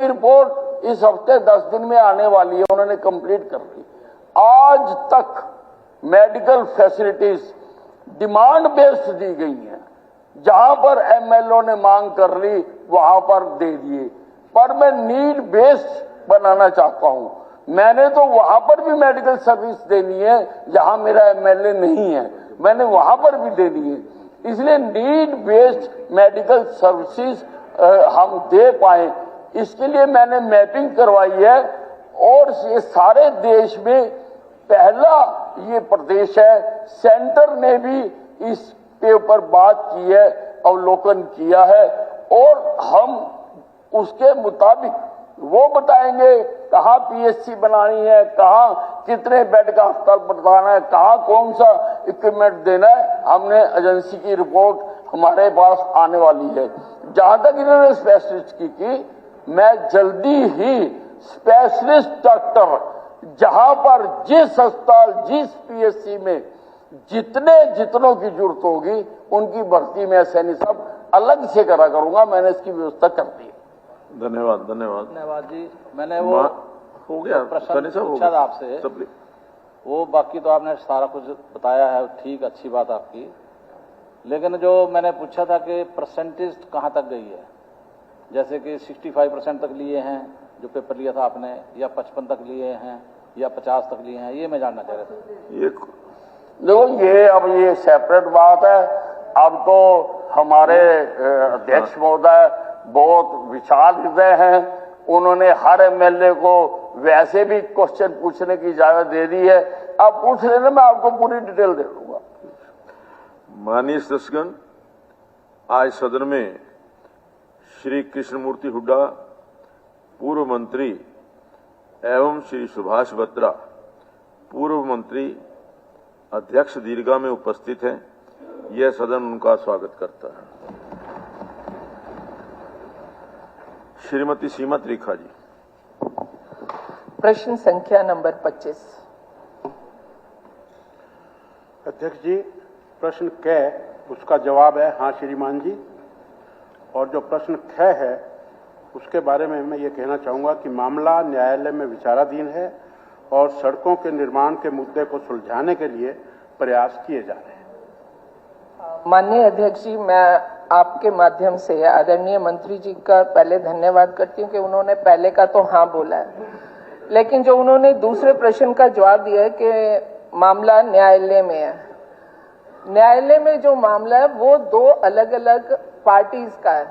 Report इस हफ्ते 10 दिन में आने वाली है, उन्होंने कंप्लीट कर ली। आज तक मेडिकल फैसिलिटीज डिमांड बेस्ड दी गई हैं, जहां पर एमएलओ ने मांग कर ली वहां पर दे दिए, पर मैं नीड बेस्ड बनाना चाहता हूं। मैंने तो वहां पर भी मेडिकल सर्विस देनी है जहां मेरा एमएलए नहीं है, मैंने वहां पर भी देनी है। इसलिए नीड बेस्ड मेडिकल सर्विसेज हम दे पाए, इसके लिए मैंने मैपिंग करवाई है। और ये सारे देश में पहला ये प्रदेश है, सेंटर ने भी इस के ऊपर बात की है, अवलोकन किया है, और हम उसके मुताबिक वो बताएंगे कहाँ पीएचसी बनानी है, कहाँ कितने बेड का अस्पताल बनाना है, कहाँ कौन सा इक्विपमेंट देना है। हमने एजेंसी की रिपोर्ट हमारे पास आने वाली है। जहां तक इन्होंने स्पेशलिस्ट की मैं जल्दी ही स्पेशलिस्ट डॉक्टर जहां पर जिस अस्पताल जिस पीएचसी में जितनों की जरूरत होगी उनकी भर्ती में सैनी साहब अलग से करा करूंगा। मैंने इसकी व्यवस्था कर दी है। धन्यवाद जी। मैंने वो हो गया प्रश्न पूछा था आपसे, वो बाकी तो आपने सारा कुछ बताया है, ठीक, अच्छी बात आपकी। लेकिन जो मैंने पूछा था कि परसेंटेज कहाँ तक गई है, जैसे कि 65% तक लिए हैं जो पेपर लिया था आपने, या 55 तक लिए हैं, या 50 तक लिए हैं, ये मैं जानना चाह रहा था। देखो अब ये सेपरेट बात है। अब तो हमारे अध्यक्ष महोदय बहुत विशाल हृदय हैं, उन्होंने हर एमएलए को वैसे भी क्वेश्चन पूछने की इजाजत दे दी है। आप पूछ लेना, मैं आपको पूरी डिटेल दे दूंगा। माननीय सदस्यगण, आज सदन में श्री कृष्णमूर्ति हुड्डा पूर्व मंत्री एवं श्री सुभाष बत्रा पूर्व मंत्री अध्यक्ष दीर्घा में उपस्थित हैं। यह सदन उनका स्वागत करता है। श्रीमती सीमा त्रिखा जी। प्रश्न संख्या नंबर 25। अध्यक्ष जी, प्रश्न क उसका जवाब है हाँ श्रीमान जी, और जो प्रश्न ख है उसके बारे में मैं ये कहना चाहूंगा कि मामला न्यायालय में विचाराधीन है और सड़कों के निर्माण के मुद्दे को सुलझाने के लिए प्रयास किए जा रहे हैं। माननीय अध्यक्ष जी, मैं आपके माध्यम से आदरणीय मंत्री जी का पहले धन्यवाद करती हूँ कि उन्होंने पहले का तो हाँ बोला है, लेकिन जो उन्होंने दूसरे प्रश्न का जवाब दिया है कि मामला न्यायालय में है। न्यायालय में जो मामला है वो दो अलग अलग पार्टीज का है,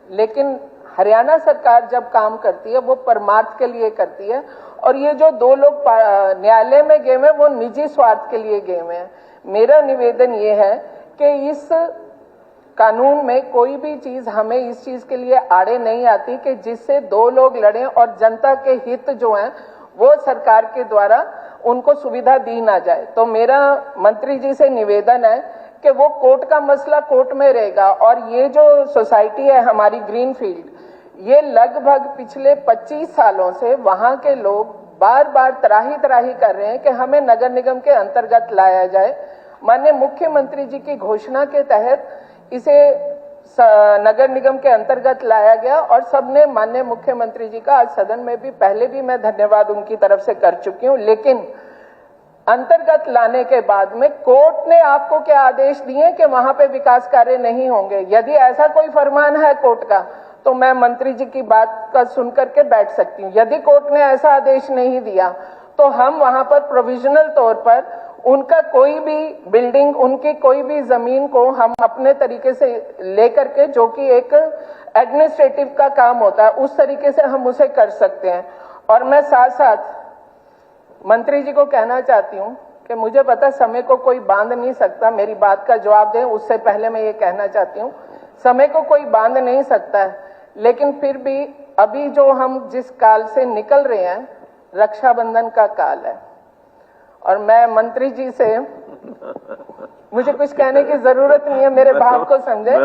लेकिन हरियाणा सरकार जब काम करती है वो परमार्थ के लिए करती है, और ये जो दो लोग न्यायालय में गए हैं वो निजी स्वार्थ के लिए गए हैं। मेरा निवेदन ये है कि इस कानून में कोई भी चीज हमें इस चीज के लिए आड़े नहीं आती कि जिससे दो लोग लड़ें और जनता के हित जो हैं वो सरकार के द्वारा उनको सुविधा दी ना जाए। तो मेरा मंत्री जी से निवेदन है कि वो कोर्ट का मसला कोर्ट में रहेगा, और ये जो सोसाइटी है हमारी ग्रीनफील्ड, ये लगभग पिछले 25 सालों से वहां के लोग बार बार त्राही कर रहे हैं कि हमें नगर निगम के अंतर्गत लाया जाए। माननीय मुख्यमंत्री जी की घोषणा के तहत इसे नगर निगम के अंतर्गत लाया गया, और सबने माननीय मुख्यमंत्री जी का आज सदन में भी पहले भी मैं धन्यवाद उनकी तरफ से कर चुकी हूं। लेकिन अंतर्गत लाने के बाद में कोर्ट ने आपको क्या आदेश दिए कि वहां पे विकास कार्य नहीं होंगे? यदि ऐसा कोई फरमान है कोर्ट का तो मैं मंत्री जी की बात का सुनकर के बैठ सकती हूँ। यदि कोर्ट ने ऐसा आदेश नहीं दिया तो हम वहां पर प्रोविजनल तौर पर उनका कोई भी बिल्डिंग, उनकी कोई भी जमीन को हम अपने तरीके से लेकर के, जो कि एक एडमिनिस्ट्रेटिव का काम होता है, उस तरीके से हम उसे कर सकते हैं। और मैं साथ साथ मंत्री जी को कहना चाहती हूँ कि मुझे पता समय को कोई बांध नहीं सकता, मेरी बात का जवाब दें उससे पहले मैं ये कहना चाहती हूँ समय को कोई बांध नहीं सकता है, लेकिन फिर भी अभी जो हम जिस काल से निकल रहे हैं रक्षाबंधन का काल है, और मैं मंत्री जी से मुझे कुछ कहने की जरूरत नहीं है, मेरे भाव को समझे।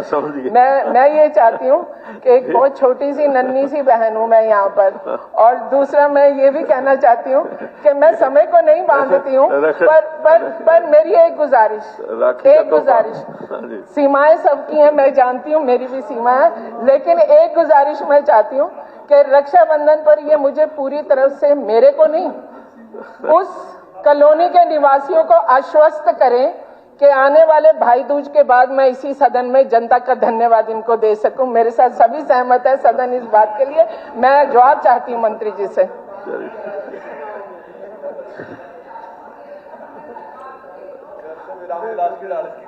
मैं ये चाहती हूँ कि एक बहुत छोटी सी नन्ही सी बहन हूँ मैं यहाँ पर, और दूसरा मैं ये भी कहना चाहती हूँ कि मैं समय को नहीं बांधती हूँ, पर मेरी एक गुजारिश, सीमाएं सबकी हैं, मैं जानती हूँ मेरी भी सीमा है, लेकिन एक गुजारिश मैं चाहती हूँ कि रक्षाबंधन पर ये मुझे पूरी तरह से, मेरे को नहीं, उस कॉलोनी के निवासियों को आश्वस्त करें कि आने वाले भाई दूज के बाद मैं इसी सदन में जनता का धन्यवाद इनको दे सकूं। मेरे साथ सभी सहमत है सदन इस बात के लिए। मैं जवाब चाहती हूं मंत्री जी से।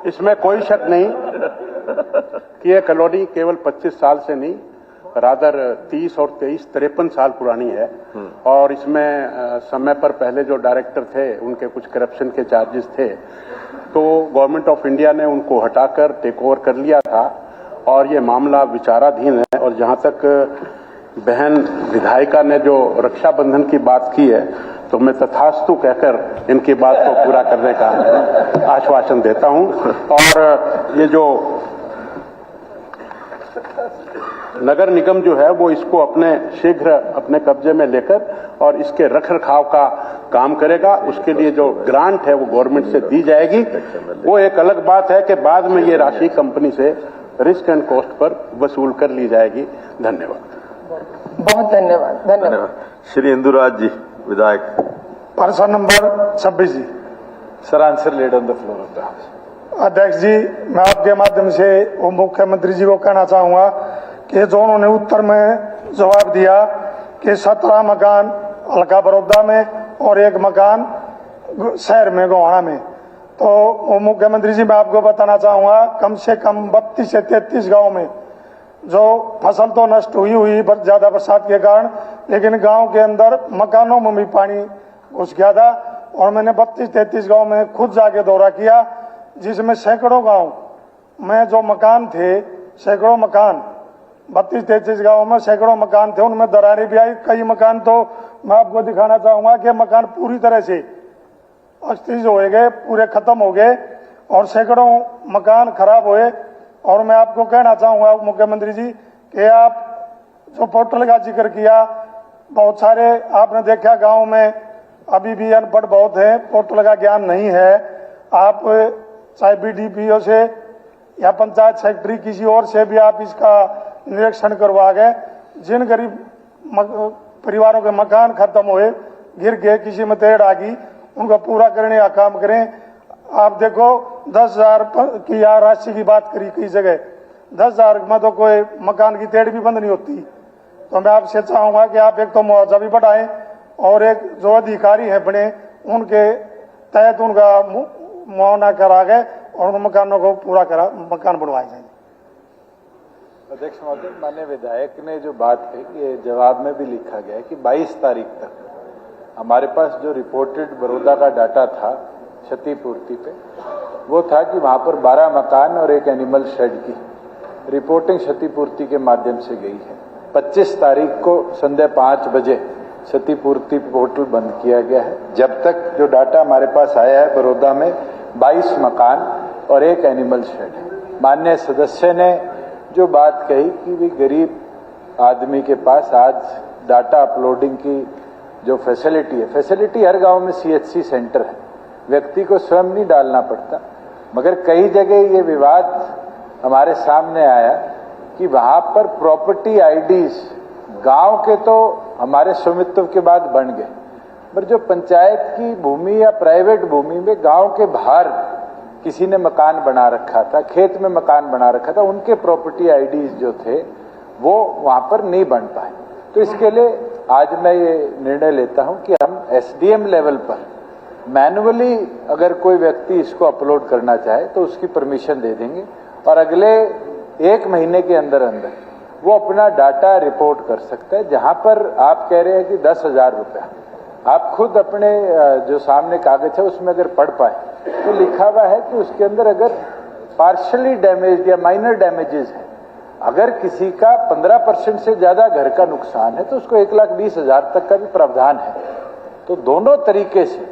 इसमें कोई शक नहीं कि यह कॉलोनी केवल 25 साल से नहीं, रादर 30 और 23 53 साल पुरानी है, और इसमें समय पर पहले जो डायरेक्टर थे उनके कुछ करप्शन के चार्जेस थे, तो गवर्नमेंट ऑफ इंडिया ने उनको हटाकर टेक ओवर कर लिया था, और ये मामला विचाराधीन है। और जहां तक बहन विधायिका ने जो रक्षाबंधन की बात की है, तो मैं तथास्तु कहकर इनकी बात को पूरा करने का आश्वासन देता हूं। और ये जो नगर निगम जो है वो इसको अपने शीघ्र अपने कब्जे में लेकर और इसके रखरखाव का काम करेगा। उसके लिए जो ग्रांट है वो गवर्नमेंट से दी जाएगी। वो एक अलग बात है कि बाद में ये राशि कंपनी से रिस्क एंड कॉस्ट पर वसूल कर ली जाएगी। धन्यवाद। बहुत धन्यवाद। श्री इंदुराज जी, विधायक, person number 26 ji. Sir, answer laid on the floor of the house. अध्यक्ष जी, मैं आपके माध्यम से उप मुख्यमंत्री जी को कहना चाहूंगा कि जो उन्होंने उत्तर में जवाब दिया कि 17 मकान हल्का बड़ौदा में और 1 मकान शहर में गोहाना में, तो मुख्यमंत्री जी मैं आपको बताना चाहूंगा कम से कम 32 से 33 गांव में जो फसल तो नष्ट हुई ज्यादा बरसात के कारण, लेकिन गांव के अंदर मकानों में भी पानी घुस गया था। और मैंने 32-33 गांव में खुद जाके दौरा किया, जिसमें सैकड़ों गांव में जो मकान थे, सैकड़ों मकान 32-33 गांव में सैकड़ों मकान थे, उनमें दरारें भी आई। कई मकान तो मैं आपको दिखाना चाहूंगा कि मकान पूरी तरह से अस्थिर हो गए, पूरे खत्म हो गए, और सैकड़ों मकान खराब हुए। और मैं आपको कहना चाहूंगा मुख्यमंत्री जी कि आप जो पोर्टल का जिक्र किया, बहुत सारे आपने देखा गांव में अभी भी अनपढ़ बहुत है, पोर्टल का ज्ञान नहीं है। आप चाहे बीडीपीओ से या पंचायत सेक्रेटरी किसी और से भी आप इसका निरीक्षण करवा गए। जिन गरीब परिवारों के मकान खत्म हुए, गिर गए, किसी में टेढ़ आ गई, उनका पूरा करने का काम करें। आप देखो 10,000 की या राशि की बात करी कई जगह, 10,000 में तो कोई मकान की टेढ़ भी बंद नहीं होती। तो मैं आपसे चाहूंगा कि आप एक तो मुआवजा भी बढ़ाएं, और एक जो अधिकारी हैं बने उनके तहत उनका मुआवजा करा गए और उन मकानों को पूरा करा, मकान बनवाए जाए। अध्यक्ष महोदय, माननीय विधायक ने जो बात कही, ये जवाब में भी लिखा गया है कि 22 तारीख तक हमारे पास जो रिपोर्टेड बड़ौदा का डाटा था क्षतिपूर्ति पे, वो था कि वहां पर 12 मकान और 1 एनिमल शेड की रिपोर्टिंग क्षतिपूर्ति के माध्यम से गई है। 25 तारीख को संध्या 5 बजे क्षतिपूर्ति पोर्टल बंद किया गया है। जब तक जो डाटा हमारे पास आया है, बड़ौदा में 22 मकान और 1 एनिमल शेड है। माननीय सदस्य ने जो बात कही कि भी गरीब आदमी के पास आज डाटा अपलोडिंग की जो फैसिलिटी है, फैसिलिटी हर गांव में CHC सेंटर है, व्यक्ति को स्वयं नहीं डालना पड़ता, मगर कई जगह ये विवाद हमारे सामने आया कि वहां पर प्रॉपर्टी आईडीज गांव के तो हमारे स्वामित्व के बाद बन गए, पर जो पंचायत की भूमि या प्राइवेट भूमि में गांव के बाहर किसी ने मकान बना रखा था, खेत में मकान बना रखा था, उनके प्रॉपर्टी आईडीज जो थे वो वहां पर नहीं बन पाए। तो इसके लिए आज मैं ये निर्णय लेता हूं कि हम SDM लेवल पर मैन्युअली अगर कोई व्यक्ति इसको अपलोड करना चाहे तो उसकी परमिशन दे देंगे, और अगले 1 महीने के अंदर अंदर वो अपना डाटा रिपोर्ट कर सकता है। जहां पर आप कह रहे हैं कि 10,000 रुपया, आप खुद अपने जो सामने कागज है उसमें अगर पढ़ पाए तो लिखा हुआ है कि उसके अंदर अगर पार्शली डैमेज या माइनर डैमेजेस है, अगर किसी का 15% से ज्यादा घर का नुकसान है तो उसको 1,20,000 तक का भी प्रावधान है। तो दोनों तरीके से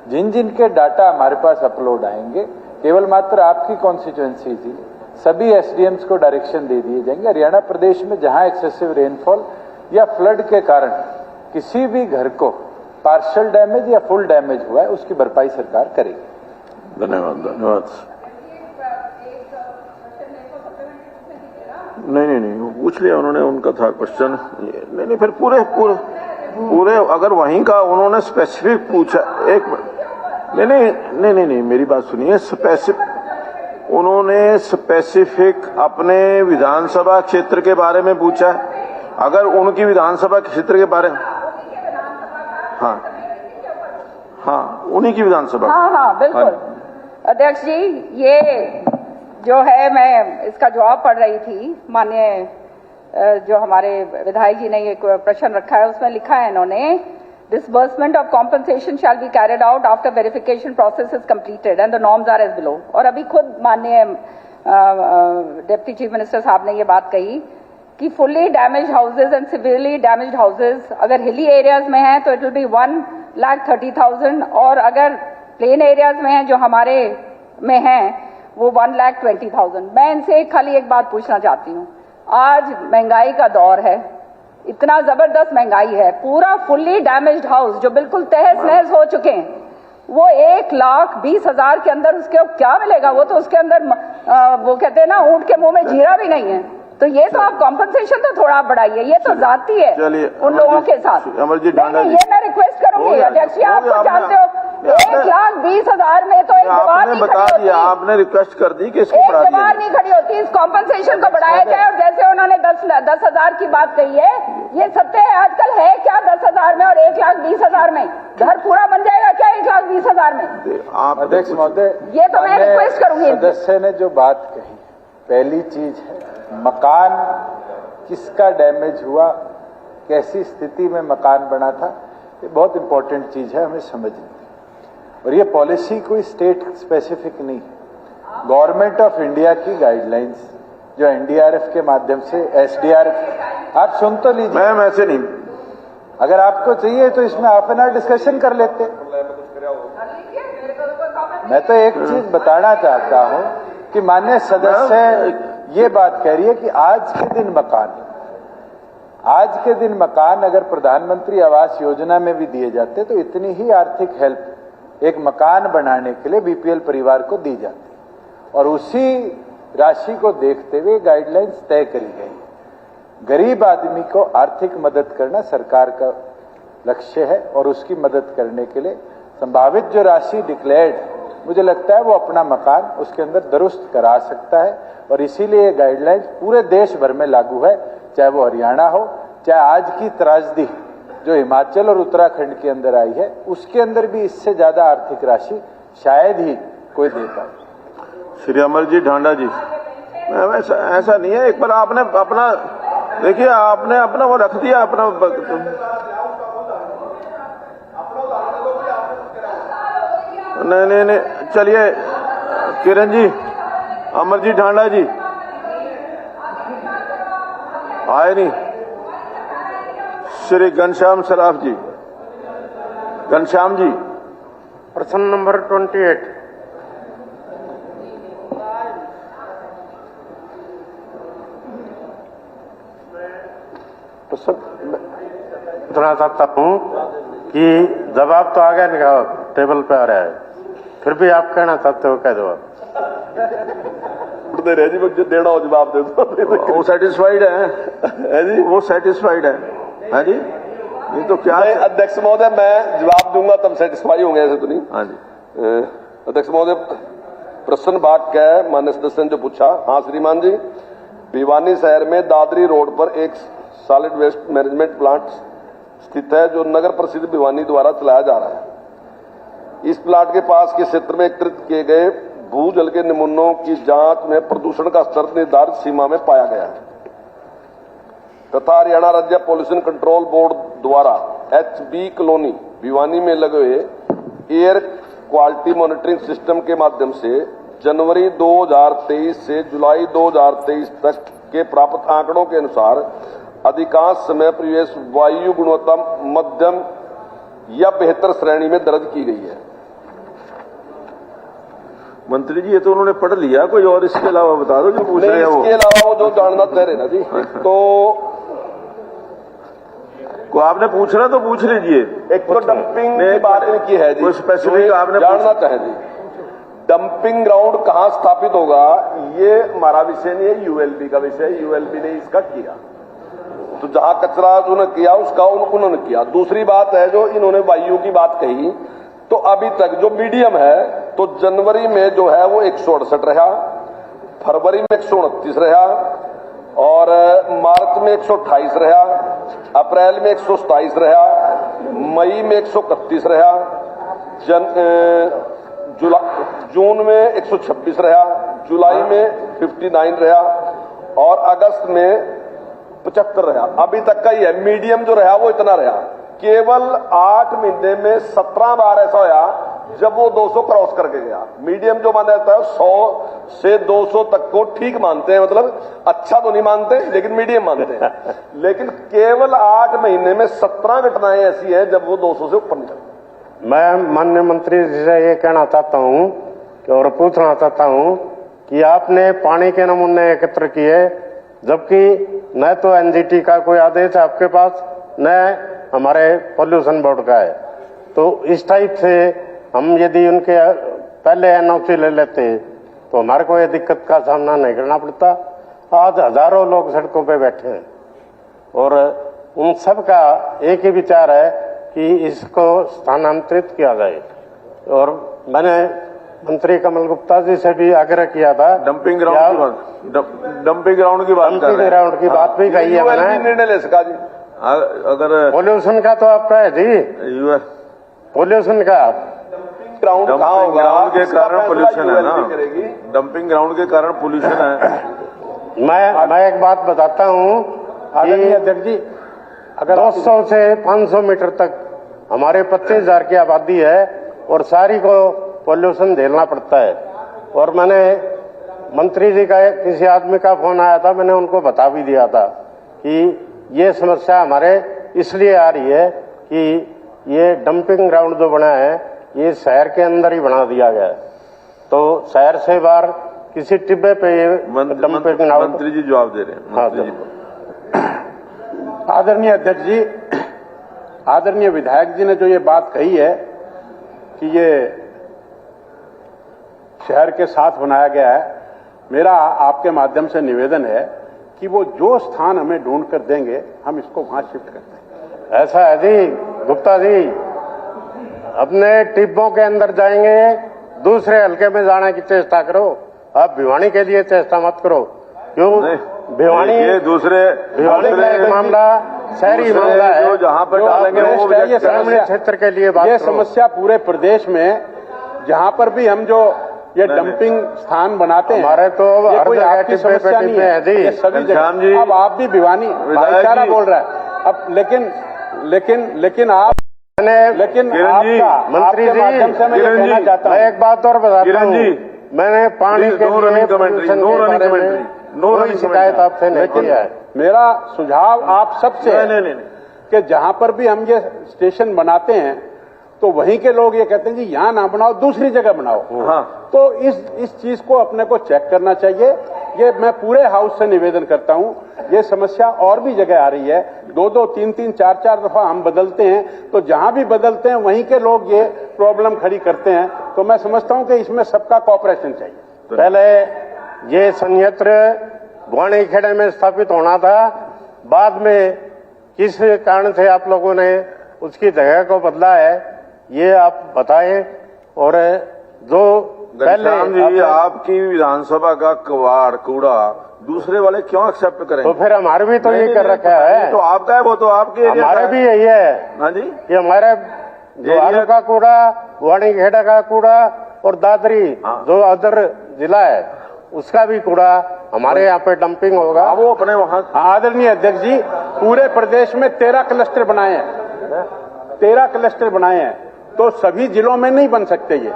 जिन जिन के डाटा हमारे पास अपलोड आएंगे, केवल मात्र आपकी कॉन्स्टिट्यूएंसी थी, सभी एसडीएम्स को डायरेक्शन दे दिए जाएंगे। हरियाणा प्रदेश में जहां एक्सेसिव रेनफॉल या फ्लड के कारण किसी भी घर को पार्शियल डैमेज या फुल डैमेज हुआ है, उसकी भरपाई सरकार करेगी। धन्यवाद, धन्यवाद। नहीं, पूछ लिया उन्होंने, उनका था क्वेश्चन। नहीं, फिर पूरे अगर वहीं का उन्होंने स्पेसिफिक पूछा, एक नहीं, मेरी बात सुनिए। उन्होंने स्पेसिफिक अपने विधानसभा क्षेत्र के बारे में पूछा। अगर उनकी विधानसभा क्षेत्र के बारे में, हाँ, उन्हीं की विधानसभा। हाँ, बिल्कुल। अध्यक्ष जी, ये जो है, मैं इसका जवाब पढ़ रही थी। माननीय जो हमारे विधायक जी ने ये प्रश्न रखा है, उसमें लिखा है इन्होंने, disbursement of compensation shall be carried out after verification process is completed and the norms are as below. और अभी खुद माननीय डिप्टी चीफ मिनिस्टर साहब ने ये बात कही कि fully damaged houses and severely damaged houses अगर हिली एरियाज में हैं तो इट विल बी 1,30,000, और अगर प्लेन एरियाज में हैं जो हमारे में हैं वो 1,20,000। मैं इनसे खाली एक बात पूछना चाहती हूँ, आज महंगाई का दौर है, इतना जबरदस्त महंगाई है, पूरा फुल्ली डैमेज्ड हाउस जो बिल्कुल तहस नहस हो चुके हैं, वो 1,20,000 के अंदर उसके क्या मिलेगा? वो तो उसके अंदर वो कहते हैं ना, ऊंट के मुंह में जीरा भी नहीं है। तो ये तो आप कॉम्पनसेशन तो थोड़ा बढ़ाइए, ये तो जाती है उन लोगों के साथ। नहीं, ये मैं रिक्वेस्ट करूंगी अध्यक्ष जी, आप तो जानते हो 1,20,000 में तो एक दीवार नहीं खड़ी होती। आपने रिक्वेस्ट कर दी कि इसको एक बढ़ा दिया दीवार नहीं खड़ी होती, इस कॉम्पनसेशन को बढ़ाया जाए। और जैसे उन्होंने 10,000 की बात कही है, ये सत्य है आजकल है क्या 10,000 में और 1,20,000 में घर पूरा बन जाएगा क्या 1,20,000 में? अध्यक्ष महोदय, ये तो मैं रिक्वेस्ट करूंगी। सदस्य ने जो बात कही, पहली चीज है मकान किसका डैमेज हुआ, कैसी स्थिति में मकान बना था, ये बहुत इंपॉर्टेंट चीज है हमें समझनी। और ये पॉलिसी कोई स्टेट स्पेसिफिक नहीं, गवर्नमेंट ऑफ इंडिया की गाइडलाइंस जो एनडीआरएफ के माध्यम से एसडीआरएफ, आप सुन तो लीजिए। मैम ऐसे नहीं, अगर आपको चाहिए तो इसमें हाफ एन आवर डिस्कशन कर लेते। मैं तो एक चीज बताना चाहता हूं कि माननीय सदस्य ये बात कह रही है कि आज के दिन मकान अगर प्रधानमंत्री आवास योजना में भी दिए जाते तो इतनी ही आर्थिक हेल्प एक मकान बनाने के लिए बीपीएल परिवार को दी जाती, और उसी राशि को देखते हुए गाइडलाइंस तय करी गई। गरीब आदमी को आर्थिक मदद करना सरकार का लक्ष्य है, और उसकी मदद करने के लिए संभावित जो राशि डिक्लेयर्ड है, मुझे लगता है वो अपना मकान उसके अंदर दुरुस्त करा सकता है। और इसीलिए ये गाइडलाइंस पूरे देश भर में लागू है, चाहे वो हरियाणा हो, चाहे आज की त्रासदी जो हिमाचल और उत्तराखंड के अंदर आई है, उसके अंदर भी इससे ज्यादा आर्थिक राशि शायद ही कोई दे पाए। श्री अमरजीत ढांडा जी, ऐसा नहीं है। एक बार आपने अपना देखिए, आपने अपना वो रख दिया अपना। नहीं, चलिए किरण जी, अमरजीत ढांडा जी आए नहीं। श्री घनश्याम सराफ जी, घनश्याम जी, प्रश्न नंबर 28। पूछना चाहता हूं कि जवाब तो आ गया निकाल टेबल पे आ रहा है, फिर भी आप कहना चाहते हो क्या जवाब? दे रहे जी, मुझे देना हो जवाब दे दो। वो सेटिस्फाइड है जी, वो सेटिस्फाइड है जी। ये तो क्या है अध्यक्ष महोदय, मैं जवाब दूंगा तब सेटिस्फाई होंगे, ऐसे तो नहीं। हाँ जी अध्यक्ष महोदय, प्रश्न भाग क्या है माननीय सदस्य ने जो पूछा? हाँ श्रीमान जी, भिवानी शहर में दादरी रोड पर एक सॉलिड वेस्ट मैनेजमेंट प्लांट स्थित है जो नगर प्रसिद्ध भिवानी द्वारा चलाया जा रहा है। इस प्लांट के पास के क्षेत्र में एकत्रित किए गए भूजल के नमूनों की जांच में प्रदूषण का स्तर निर्धारित सीमा में पाया गया है तथा हरियाणा राज्य पॉल्यूशन कंट्रोल बोर्ड द्वारा HB कॉलोनी भिवानी में लगे हुए एयर क्वालिटी मॉनिटरिंग सिस्टम के माध्यम से जनवरी 2023 से जुलाई 2023 तक के प्राप्त आंकड़ों के अनुसार अधिकांश समय परिवेश वायु गुणवत्ता मध्यम या बेहतर श्रेणी में दर्ज की गई है। मंत्री जी ये तो उन्होंने पढ़ लिया, कोई और इसके अलावा बता दो जो पूछ रहे हैं वो। इसके अलावा वो जो जानना चाह रहे ना जी, तो को आपने पूछना तो पूछ लीजिए। एक तो डंपिंग की बात की है जी, कोई स्पेसिफिक आपने जानना चाहे जी। डंपिंग ग्राउंड कहां स्थापित होगा ये हमारा विषय नहीं है, यूएलबी का विषय है। यूएलबी ने इसका किया, तो जहां कचरा उन्होंने किया उसका उन्होंने किया। दूसरी बात है जो इन्होंने वायु की बात कही, तो अभी तक जो मीडियम है तो जनवरी में जो है वो 168 रहा, फरवरी में 129 रहा, और मार्च में 128 रहा, अप्रैल में 127 रहा, मई में 131 रहा, जून में 126 रहा, जुलाई में 59 रहा, और अगस्त में 75 रहा। अभी तक का ही है। मीडियम जो रहा वो इतना रहा। केवल 8 महीने में 17 बार ऐसा होया जब वो 200 क्रॉस करके गया। मीडियम जो माना जाता है 100 से 200 तक को ठीक मानते हैं, मतलब अच्छा तो नहीं मानते लेकिन मीडियम मानते हैं। लेकिन केवल 8 महीने में 17 घटनाएं ऐसी हैं जब वो 200 से ऊपर निकल। मैं माननीय मंत्री जी से ये कहना चाहता हूँ और पूछना चाहता हूँ कि आपने पानी के नमूने एकत्र किए, जबकि न तो एनजीटी का कोई आदेश है आपके पास, न हमारे पॉल्यूशन बोर्ड का है। तो इस टाइप से हम यदि उनके पहले एनओसी ले लेते तो हमारे को ये दिक्कत का सामना नहीं करना पड़ता। आज हजारों लोग सड़कों पे बैठे हैं और उन सब का एक ही विचार है कि इसको स्थानांतरित किया जाए। और मैंने मंत्री कमल गुप्ता जी से भी आग्रह किया था डंपिंग ग्राउंड की बात, डंपिंग ग्राउंड की बात भी कही है मैंने। निर्णय ले सका जी। अगर पॉल्यूशन का तो आपका है जी, पॉल्यूशन का ग्राउंड ग्राउंड के कारण पोल्यूशन है ना, डंपिंग ग्राउंड के कारण पोल्यूशन है। मैं एक बात बताता हूँ, आदरणीय अध्यक्ष जी, अगर 200 से 500 मीटर तक हमारे 25,000 की आबादी है और सारी को पॉल्यूशन झेलना पड़ता है। और मैंने मंत्री जी का किसी आदमी का फोन आया था, मैंने उनको बता भी दिया था कि ये समस्या हमारे इसलिए आ रही है कि ये डंपिंग ग्राउंड जो बना है ये शहर के अंदर ही बना दिया गया है, तो शहर से बाहर किसी टिब्बे पे ये डंपिंग ग्राउंड। मंत्री जी जवाब दे रहे हैं। हाँ, आदरणीय अध्यक्ष जी, आदरणीय विधायक जी ने जो ये बात कही है कि ये शहर के साथ बनाया गया है, मेरा आपके माध्यम से निवेदन है कि वो जो स्थान हमें ढूंढ कर देंगे हम इसको वहां शिफ्ट करते हैं। ऐसा है जी गुप्ता जी, अपने टिब्बों के अंदर जाएंगे, दूसरे हल्के में जाने की चेष्टा करो, आप भिवानी के लिए चेष्टा मत करो। क्यों? भिवानी ये दूसरे का एक मामला शहरी मामला है, जहां पर डालेंगे वो ग्रामीण क्षेत्र के लिए बात। ये समस्या पूरे प्रदेश में जहां पर भी हम जो ये डंपिंग स्थान बनाते हैं, हमारे तो ये कोई आपकी समस्या नहीं है, ये सभी जगह। अब आप भी भिवानी भाईचारा बोल रहा है अब, लेकिन आप मंत्री जी मैं एक बात और बताता हूँ, मैंने पानी के लिए कोई शिकायत आपसे नहीं किया है। मेरा सुझाव आप सबसे कि जहां पर भी हम ये स्टेशन बनाते हैं तो वहीं के लोग ये कहते हैं जी यहां ना बनाओ, दूसरी जगह बनाओ। हाँ। तो इस चीज को अपने को चेक करना चाहिए। ये मैं पूरे हाउस से निवेदन करता हूं, ये समस्या और भी जगह आ रही है, 2-2, 3-3, 4-4 दफा हम बदलते हैं, तो जहां भी बदलते हैं वहीं के लोग ये प्रॉब्लम खड़ी करते हैं। तो मैं समझता हूं कि इसमें सबका कॉपरेशन चाहिए। पहले ये संयंत्र भवानीखेड़े में स्थापित होना था, बाद में किस कारण से आप लोगों ने उसकी जगह को बदला है ये आप बताएं। और जो पहले जी आपकी विधानसभा का कबाड़ कूड़ा दूसरे वाले क्यों एक्सेप्ट करें? तो फिर हमारे भी तो ये कर रखा है। तो आपका है वो तो आपके हमारे भी यही है। हाँ जी, ये हमारे द्वारों का कूड़ा, भवानीखेड़ा का कूड़ा और दादरी जो अदर जिला है उसका भी कूड़ा हमारे यहाँ पे डंपिंग होगा। वो अपने वहाँ। आदरणीय अध्यक्ष जी, पूरे प्रदेश में 13 क्लस्टर बनाए हैं, 13 क्लस्टर बनाए हैं, तो सभी जिलों में नहीं बन सकते ये।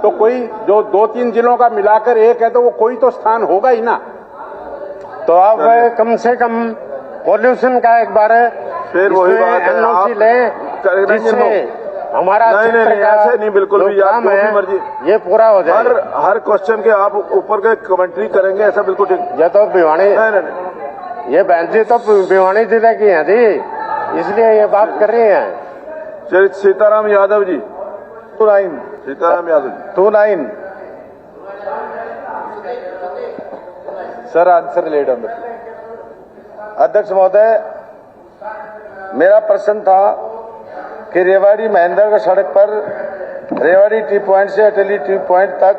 तो कोई जो 2-3 जिलों का मिलाकर एक है तो वो कोई तो स्थान होगा ही ना। तो आप कम से कम पॉल्यूशन का एक बार फिर वही बात है, एनओसी लें, जिससे हमारा नहीं ऐसे नहीं, बिल्कुल भी आप जो भी मर्जी, ये पूरा हो जाए। हर क्वेश्चन के आप ऊपर के कमेंट्री करेंगे, ऐसा बिल्कुल ठीक। ये तो भिवानी, नहीं ये बहन जी तो भिवानी जिले की हैं जी, इसलिए ये बात कर रही हैं। चलिए Sitaram Yadav ji, 29 Sitaram Yadav ji 29 sir, answer let on the. अध्यक्ष महोदय, मेरा प्रश्न था कि रेवाड़ी महेंद्रगढ़ सड़क पर रेवाड़ी टी पॉइंट से अटेली टी पॉइंट तक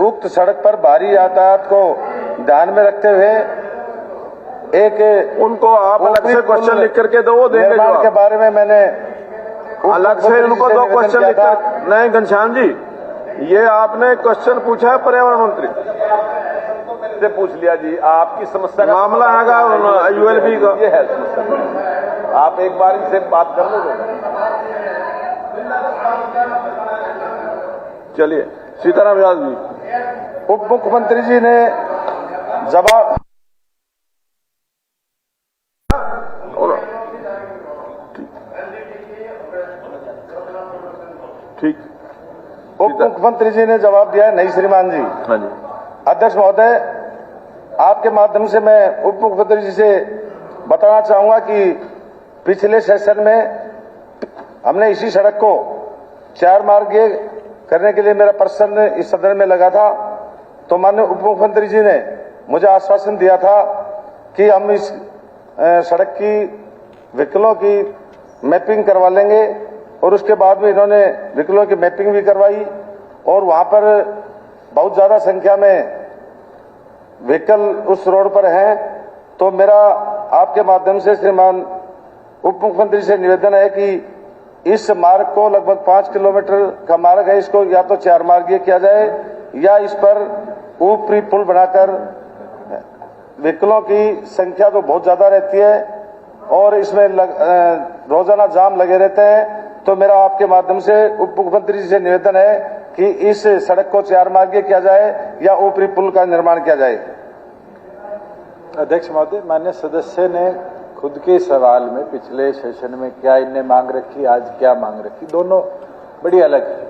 उक्त सड़क पर भारी यातायात को ध्यान में रखते हुए एक उनको आप अलग से क्वेश्चन लिख करके दो, वो देंगे निर्माण के बारे में मैंने अलग से उनको 2 क्वेश्चन लिख कर। नहीं घनश्याम जी, ये आपने क्वेश्चन पूछा है पर्यावरण मंत्री से पूछ लिया जी, आपकी समस्या का मामला है यूएलबी का, ये है समस्या। आप एक बार इनसे बात कर लो। चलिए सीताराम यादव जी। उप मुख्यमंत्री जी ने जवाब ठीक, उप मुख्यमंत्री जी ने जवाब दिया है। नहीं श्रीमान जी। हाँ जी। अध्यक्ष महोदय, आपके माध्यम से मैं उप मुख्यमंत्री जी से बताना चाहूंगा कि पिछले सेशन में हमने इसी सड़क को 4 मार्गीय करने के लिए मेरा प्रश्न इस सदन में लगा था, तो माननीय उप मुख्यमंत्री जी ने मुझे आश्वासन दिया था कि हम इस सड़क की व्हीकलों की मैपिंग करवा लेंगे, और उसके बाद में इन्होंने व्हीकलों की मैपिंग भी करवाई, और वहां पर बहुत ज्यादा संख्या में व्हीकल उस रोड पर हैं। तो मेरा आपके माध्यम से श्रीमान उप मुख्यमंत्री से निवेदन है कि इस मार्ग को लगभग 5 किलोमीटर का मार्ग है, इसको या तो 4 मार्गीय किया जाए या इस पर ऊपरी पुल बनाकर व्हीकलों की संख्या तो बहुत ज्यादा रहती है और इसमें रोजाना जाम लगे रहते हैं। तो मेरा आपके माध्यम से उप मुख्यमंत्री जी से निवेदन है कि इस सड़क को 4 मार्गीय किया जाए या ऊपरी पुल का निर्माण किया जाए। अध्यक्ष महोदय, माननीय सदस्य ने खुद के सवाल में पिछले सेशन में क्या इनने मांग रखी, आज क्या मांग रखी, दोनों बड़ी अलग है।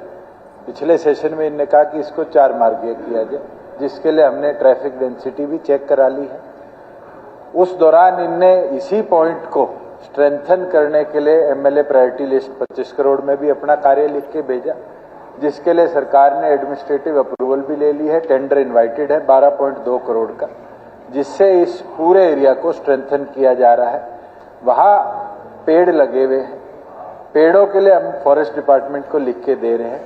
पिछले सेशन में इनने कहा कि इसको 4 मार्गीय किया जाए, जिसके लिए हमने ट्रैफिक डेंसिटी भी चेक करा ली है। उस दौरान इनने इसी पॉइंट को स्ट्रेंथन करने के लिए एमएलए प्रायोरिटी लिस्ट 25 करोड़ में भी अपना कार्य लिख के भेजा, जिसके लिए सरकार ने एडमिनिस्ट्रेटिव अप्रूवल भी ले ली है। टेंडर इनवाइटेड है 12.2 करोड़ का, जिससे इस पूरे एरिया को स्ट्रेंथन किया जा रहा है। वहां पेड़ लगे हुए हैं, पेड़ों के लिए हम फॉरेस्ट डिपार्टमेंट को लिख के दे रहे हैं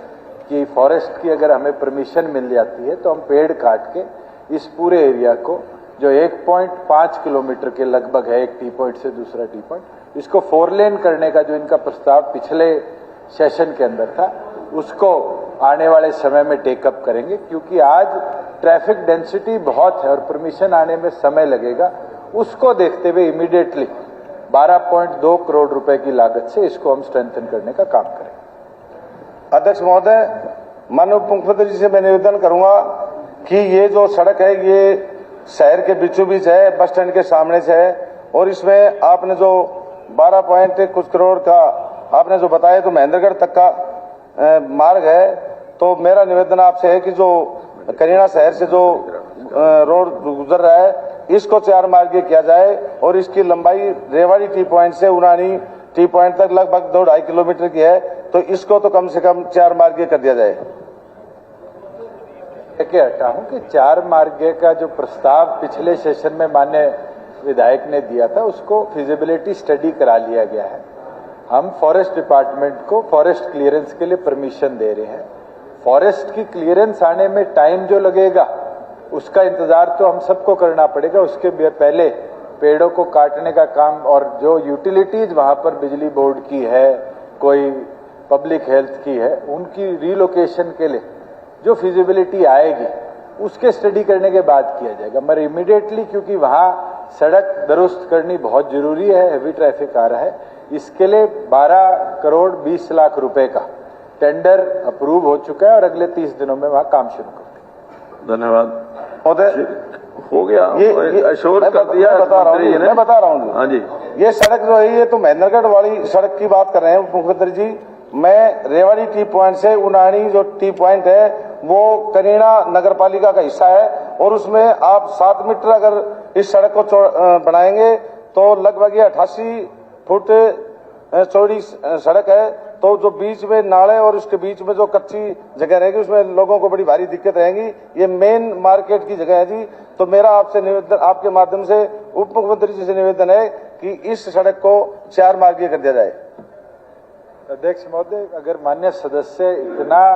कि फॉरेस्ट की अगर हमें परमिशन मिल जाती है तो हम पेड़ काट के इस पूरे एरिया को, जो 1.5 किलोमीटर के लगभग है एक टी पॉइंट से दूसरा टी पॉइंट, इसको 4 लेन करने का जो इनका प्रस्ताव पिछले सेशन के अंदर था, उसको आने वाले समय में टेकअप करेंगे। क्योंकि आज ट्रैफिक डेंसिटी बहुत है और परमिशन आने में समय लगेगा, उसको देखते हुए इमीडिएटली 12.2 करोड़ रुपए की लागत से इसको हम स्ट्रेंथन करने का काम करेंगे। अध्यक्ष महोदय, माननीय उप मुख्यमंत्री जी से मैं निवेदन करूंगा कि ये जो सड़क है ये शहर के बीचों बीच है, बस स्टैंड के सामने से है, और इसमें आपने जो 12 पॉइंट कुछ करोड़ का आपने जो बताया तो महेंद्रगढ़ तक का मार्ग है। तो मेरा निवेदन आपसे है कि जो करीना शहर से जो रोड गुजर रहा है इसको 4 मार्गीय किया जाए, और इसकी लंबाई रेवाड़ी टी पॉइंट से उनानी टी पॉइंट तक लगभग 2-2.5 किलोमीटर की है, तो इसको तो कम से कम 4 मार्गीय कर दिया जाए। हटा हूं कि 4 मार्गीय का जो प्रस्ताव पिछले सेशन में माननीय विधायक ने दिया था, उसको फिजिबिलिटी स्टडी करा लिया गया है। हम फॉरेस्ट डिपार्टमेंट को फॉरेस्ट क्लियरेंस के लिए परमिशन दे रहे हैं। फॉरेस्ट की क्लियरेंस आने में टाइम जो लगेगा उसका इंतजार तो हम सबको करना पड़ेगा। उसके पहले पेड़ों को काटने का काम और जो यूटिलिटीज वहां पर बिजली बोर्ड की है, कोई पब्लिक हेल्थ की है, उनकी रीलोकेशन के लिए जो फिजिबिलिटी आएगी उसके स्टडी करने के बाद किया जाएगा। मगर इमीडिएटली, क्योंकि वहां सड़क दुरुस्त करनी बहुत जरूरी है, हैवी ट्रैफिक आ रहा है, इसके लिए 12 करोड़ 20 लाख रुपए का टेंडर अप्रूव हो चुका है और अगले 30 दिनों में वहां काम शुरू कर देंगे। धन्यवाद महोदय, हो गया, ये अश्योर कर दिया। मैं बता रहा हूँ। हाँ जी, ये सड़क जो है ये तो महेंद्रगढ़ वाली सड़क की बात कर रहे हैं मुख्यमंत्री जी। मैं रेवाड़ी टी पॉइंट से उनानी जो टी पॉइंट है वो करीना नगर पालिका का हिस्सा है और उसमें आप 7 मीटर अगर इस सड़क को बनाएंगे तो लगभग ये 88 फुट चौड़ी सड़क है। तो जो बीच में नाले और उसके बीच में जो कच्ची जगह रहेगी उसमें लोगों को बड़ी भारी दिक्कत रहेगी। ये मेन मार्केट की जगह है जी। तो मेरा आपसे निवेदन, आपके माध्यम से उप मुख्यमंत्री जी से निवेदन है कि इस सड़क को 4 मार्गीय कर दिया जाए। अध्यक्ष महोदय, अगर माननीय सदस्य इतना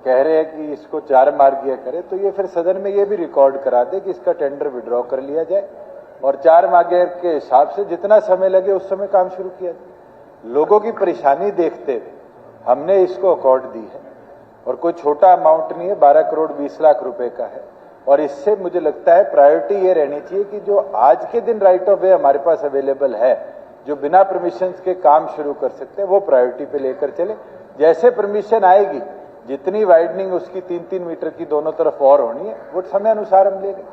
कह रहे हैं कि इसको 4 मार्गीय करें तो ये फिर सदन में ये भी रिकॉर्ड करा दे कि इसका टेंडर विड्रॉ कर लिया जाए और 4 मार्गीय के हिसाब से जितना समय लगे उस समय काम शुरू किया जाए। लोगों की परेशानी देखते हुए हमने इसको अकॉर्ड दी है और कोई छोटा अमाउंट नहीं है, 12 करोड़ 20 लाख रुपए का है। और इससे मुझे लगता है प्रायोरिटी ये रहनी चाहिए कि जो आज के दिन राइट ऑफ वे हमारे पास अवेलेबल है, जो बिना परमिशन के काम शुरू कर सकते हैं, वो प्रायोरिटी पे लेकर चले। जैसे परमिशन आएगी, जितनी वाइडनिंग उसकी 3-3 मीटर की दोनों तरफ और होनी है, वो समय अनुसार हम लेंगे।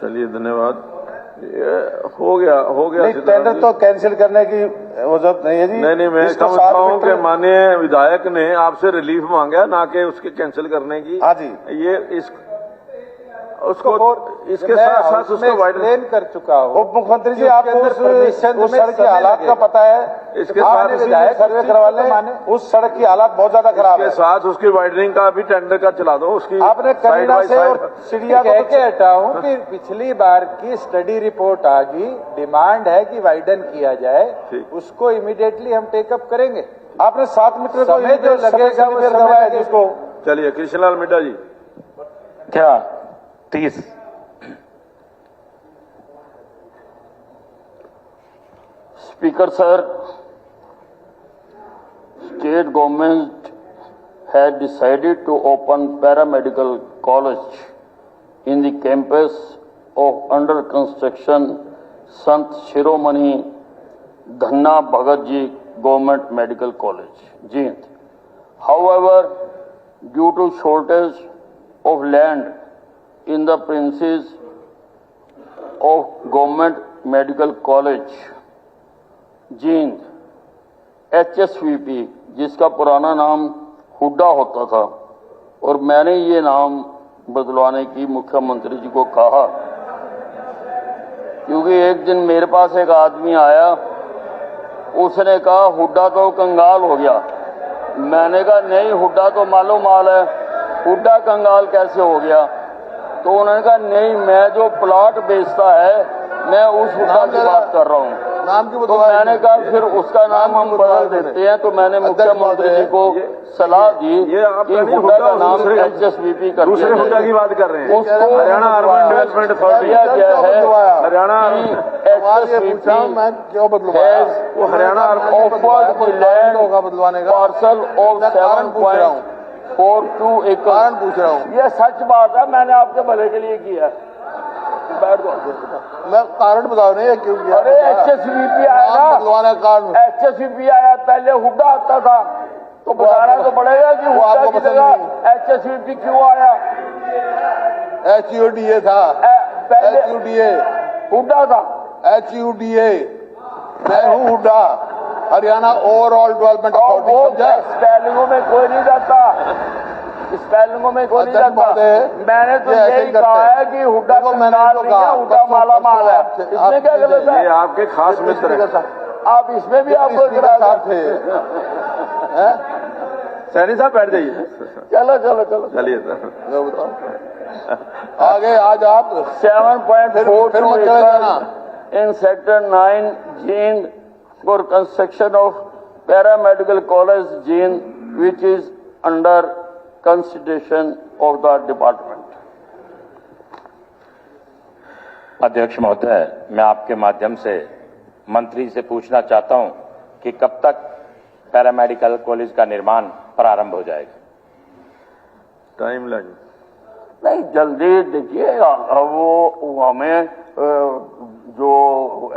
चलिए, धन्यवाद। ये हो गया नहीं, टेंडर तो कैंसिल करने की जरूरत नहीं है जी। नहीं, मैं समझता हूँ कि माननीय विधायक ने आपसे रिलीफ मांगा ना कि उसके कैंसिल करने की। हाँ जी, ये उसको इसके साथ साथ उसको वाइडन कर चुका हूँ। उप मुख्यमंत्री जी, आपको उस सड़क की हालात का पता है। इसके साथ विधायक सर्वे करवा लें, उस सड़क की हालात बहुत ज्यादा खराब है। इसके साथ उसकी वाइडनिंग का भी टेंडर का चला दो। उसकी आपने करीना से और सीढ़िया कह के हटाऊं कि पिछली बार की स्टडी रिपोर्ट आ गई, डिमांड है कि वाइडन किया जाए, उसको इमीडिएटली हम टेकअप करेंगे। आपने 7 मीटर जो लगेगा वो करवाया जिसको। चलिए, कृष्णलाल मिड्डा जी। क्या 30 Speaker sir, state government had decided to open paramedical college in the campus of under construction Sant Shiromani Dhanna Bhagat Ji Government Medical College, Jind. However, due to shortage of land in the premises of Government Medical College, Jind, HSVP, जिसका पुराना नाम हुड्डा होता था, और मैंने ये नाम बदलवाने की मुख्यमंत्री जी को कहा, क्योंकि एक दिन मेरे पास एक आदमी आया, उसने कहा हुड्डा तो कंगाल हो गया। मैंने कहा नहीं, हुड्डा तो मालूम माल है, हुड्डा कंगाल कैसे हो गया? तो उन्होंने कहा नहीं, मैं जो प्लॉट बेचता है मैं उस हुड्डा की बात कर रहा हूँ। तो मैंने कहा फिर उसका नाम हम बदल देते हैं। तो मैंने मुख्यमंत्री जी को सलाह दी कि हुड्डा का नाम HSVP कर दूसरे हुड्डा की बात कर रहे हैं। उसको हरियाणा अर्बन डेवलपमेंट अथॉरिटी दिया गया है हरियाणा वो Haryana offered the land parcel of 7.42 एकड़। पूछ रहा हूँ, ये सच बात है, मैंने आपके भले के लिए किया। बैठ दो, मैं कारण बताओ नहीं क्यों किया। अरे HSVP आया ना, कारण HSVP आया, पहले हुड्डा आता था, तो बताना तो पड़ेगा कि हुड्डा की जगह HSVP क्यों आया। HUDA था, पहले HUDA हुड्डा था, HUDA। मैं हूँ HUDA, Haryana overall development authority. स्पेलिंगों में कोई नहीं जाता, स्पेलिंगों में कोई नहीं जाता। मैंने तो यही कहा है कि हुड्डा कंगाल नहीं है, हुड्डा माला माल है। इसमें क्या गलत है? ये आपके खास मित्र हैं। आप इसमें भी आपको सैनी साहब बैठ जाइए। चलो चलो चलो, चलिए सर, आगे आज आप 7.42 एकड़ in Sector 9 Jind for construction of paramedical college Jind, which is under consideration of the department. अध्यक्ष महोदय, मैं आपके माध्यम से मंत्री से पूछना चाहता हूं कि कब तक पैरामेडिकल कॉलेज का निर्माण प्रारंभ हो जाएगा? टाइम लाइन नहीं, जल्दी देखिए। वो हमें जो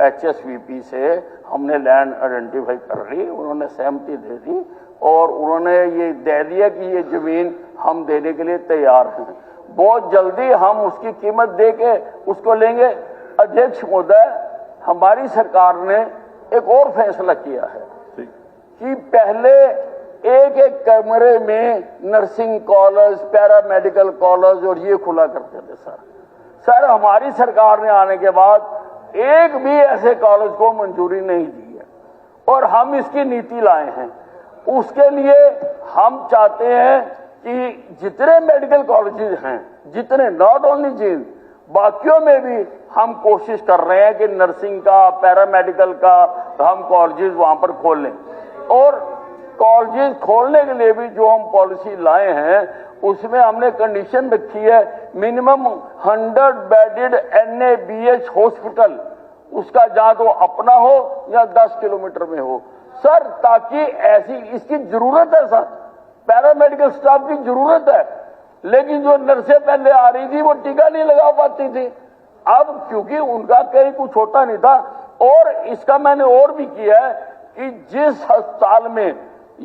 HSVP से हमने लैंड आइडेंटिफाई कर ली, उन्होंने सहमति दे दी और उन्होंने ये दे दिया कि ये जमीन हम देने के लिए तैयार हैं। बहुत जल्दी हम उसकी कीमत दे के उसको लेंगे। अध्यक्ष महोदय, हमारी सरकार ने एक और फैसला किया है कि पहले एक एक कमरे में नर्सिंग कॉलेज, पैरामेडिकल कॉलेज और ये खुला करते थे सर हमारी सरकार ने आने के बाद एक भी ऐसे कॉलेज को मंजूरी नहीं दी है और हम इसकी नीति लाए हैं। उसके लिए हम चाहते हैं कि जितने मेडिकल कॉलेजेस हैं, जितने, नॉट ओनली जींद, बाकियों में भी हम कोशिश कर रहे हैं कि नर्सिंग का, पैरामेडिकल का हम कॉलेजेस वहां पर खोल लें। और कॉलेजेस खोलने के लिए भी जो हम पॉलिसी लाए हैं उसमें हमने कंडीशन रखी है मिनिमम 100 बेडेड NABH हॉस्पिटल, उसका जहां तो अपना हो या 10 किलोमीटर में हो सर, ताकि ऐसी, इसकी जरूरत है सर, पैरामेडिकल स्टाफ की जरूरत है, लेकिन जो नर्सें पहले आ रही थी वो टीका नहीं लगा पाती थी। अब क्योंकि उनका कहीं कुछ होता नहीं था, और इसका मैंने और भी किया है कि जिस अस्पताल में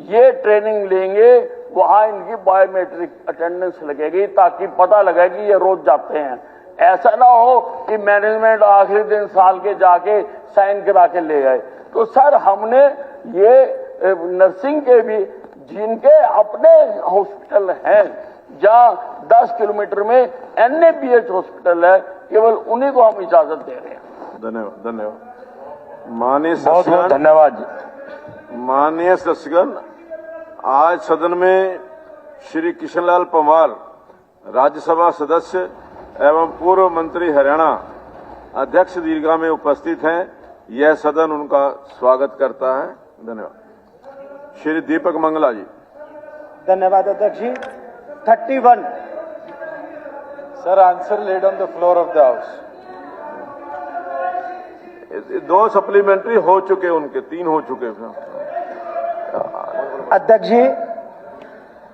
ये ट्रेनिंग लेंगे वहां इनकी बायोमेट्रिक अटेंडेंस लगेगी ताकि पता लगे कि ये रोज जाते हैं। ऐसा ना हो कि मैनेजमेंट आखिरी दिन साल के जाके साइन करा के ले आए। तो सर हमने ये नर्सिंग के भी जिनके अपने हॉस्पिटल हैं, जहां 10 किलोमीटर में NABH हॉस्पिटल है, केवल उन्हीं को हम इजाजत दे रहे हैं। धन्यवाद। माननीय बहुत बहुत धन्यवाद। माननीय सदस्यगण, आज सदन में श्री किशनलाल पंवार, राज्यसभा सदस्य एवं पूर्व मंत्री हरियाणा, अध्यक्ष दीर्घा में उपस्थित हैं। यह सदन उनका स्वागत करता है। धन्यवाद। श्री दीपक मंगला जी। धन्यवाद अध्यक्ष जी। 31 sir, answer laid on the floor of the house. 2 supplementary हो चुके, उनके 3 हो चुके। अध्यक्ष जी,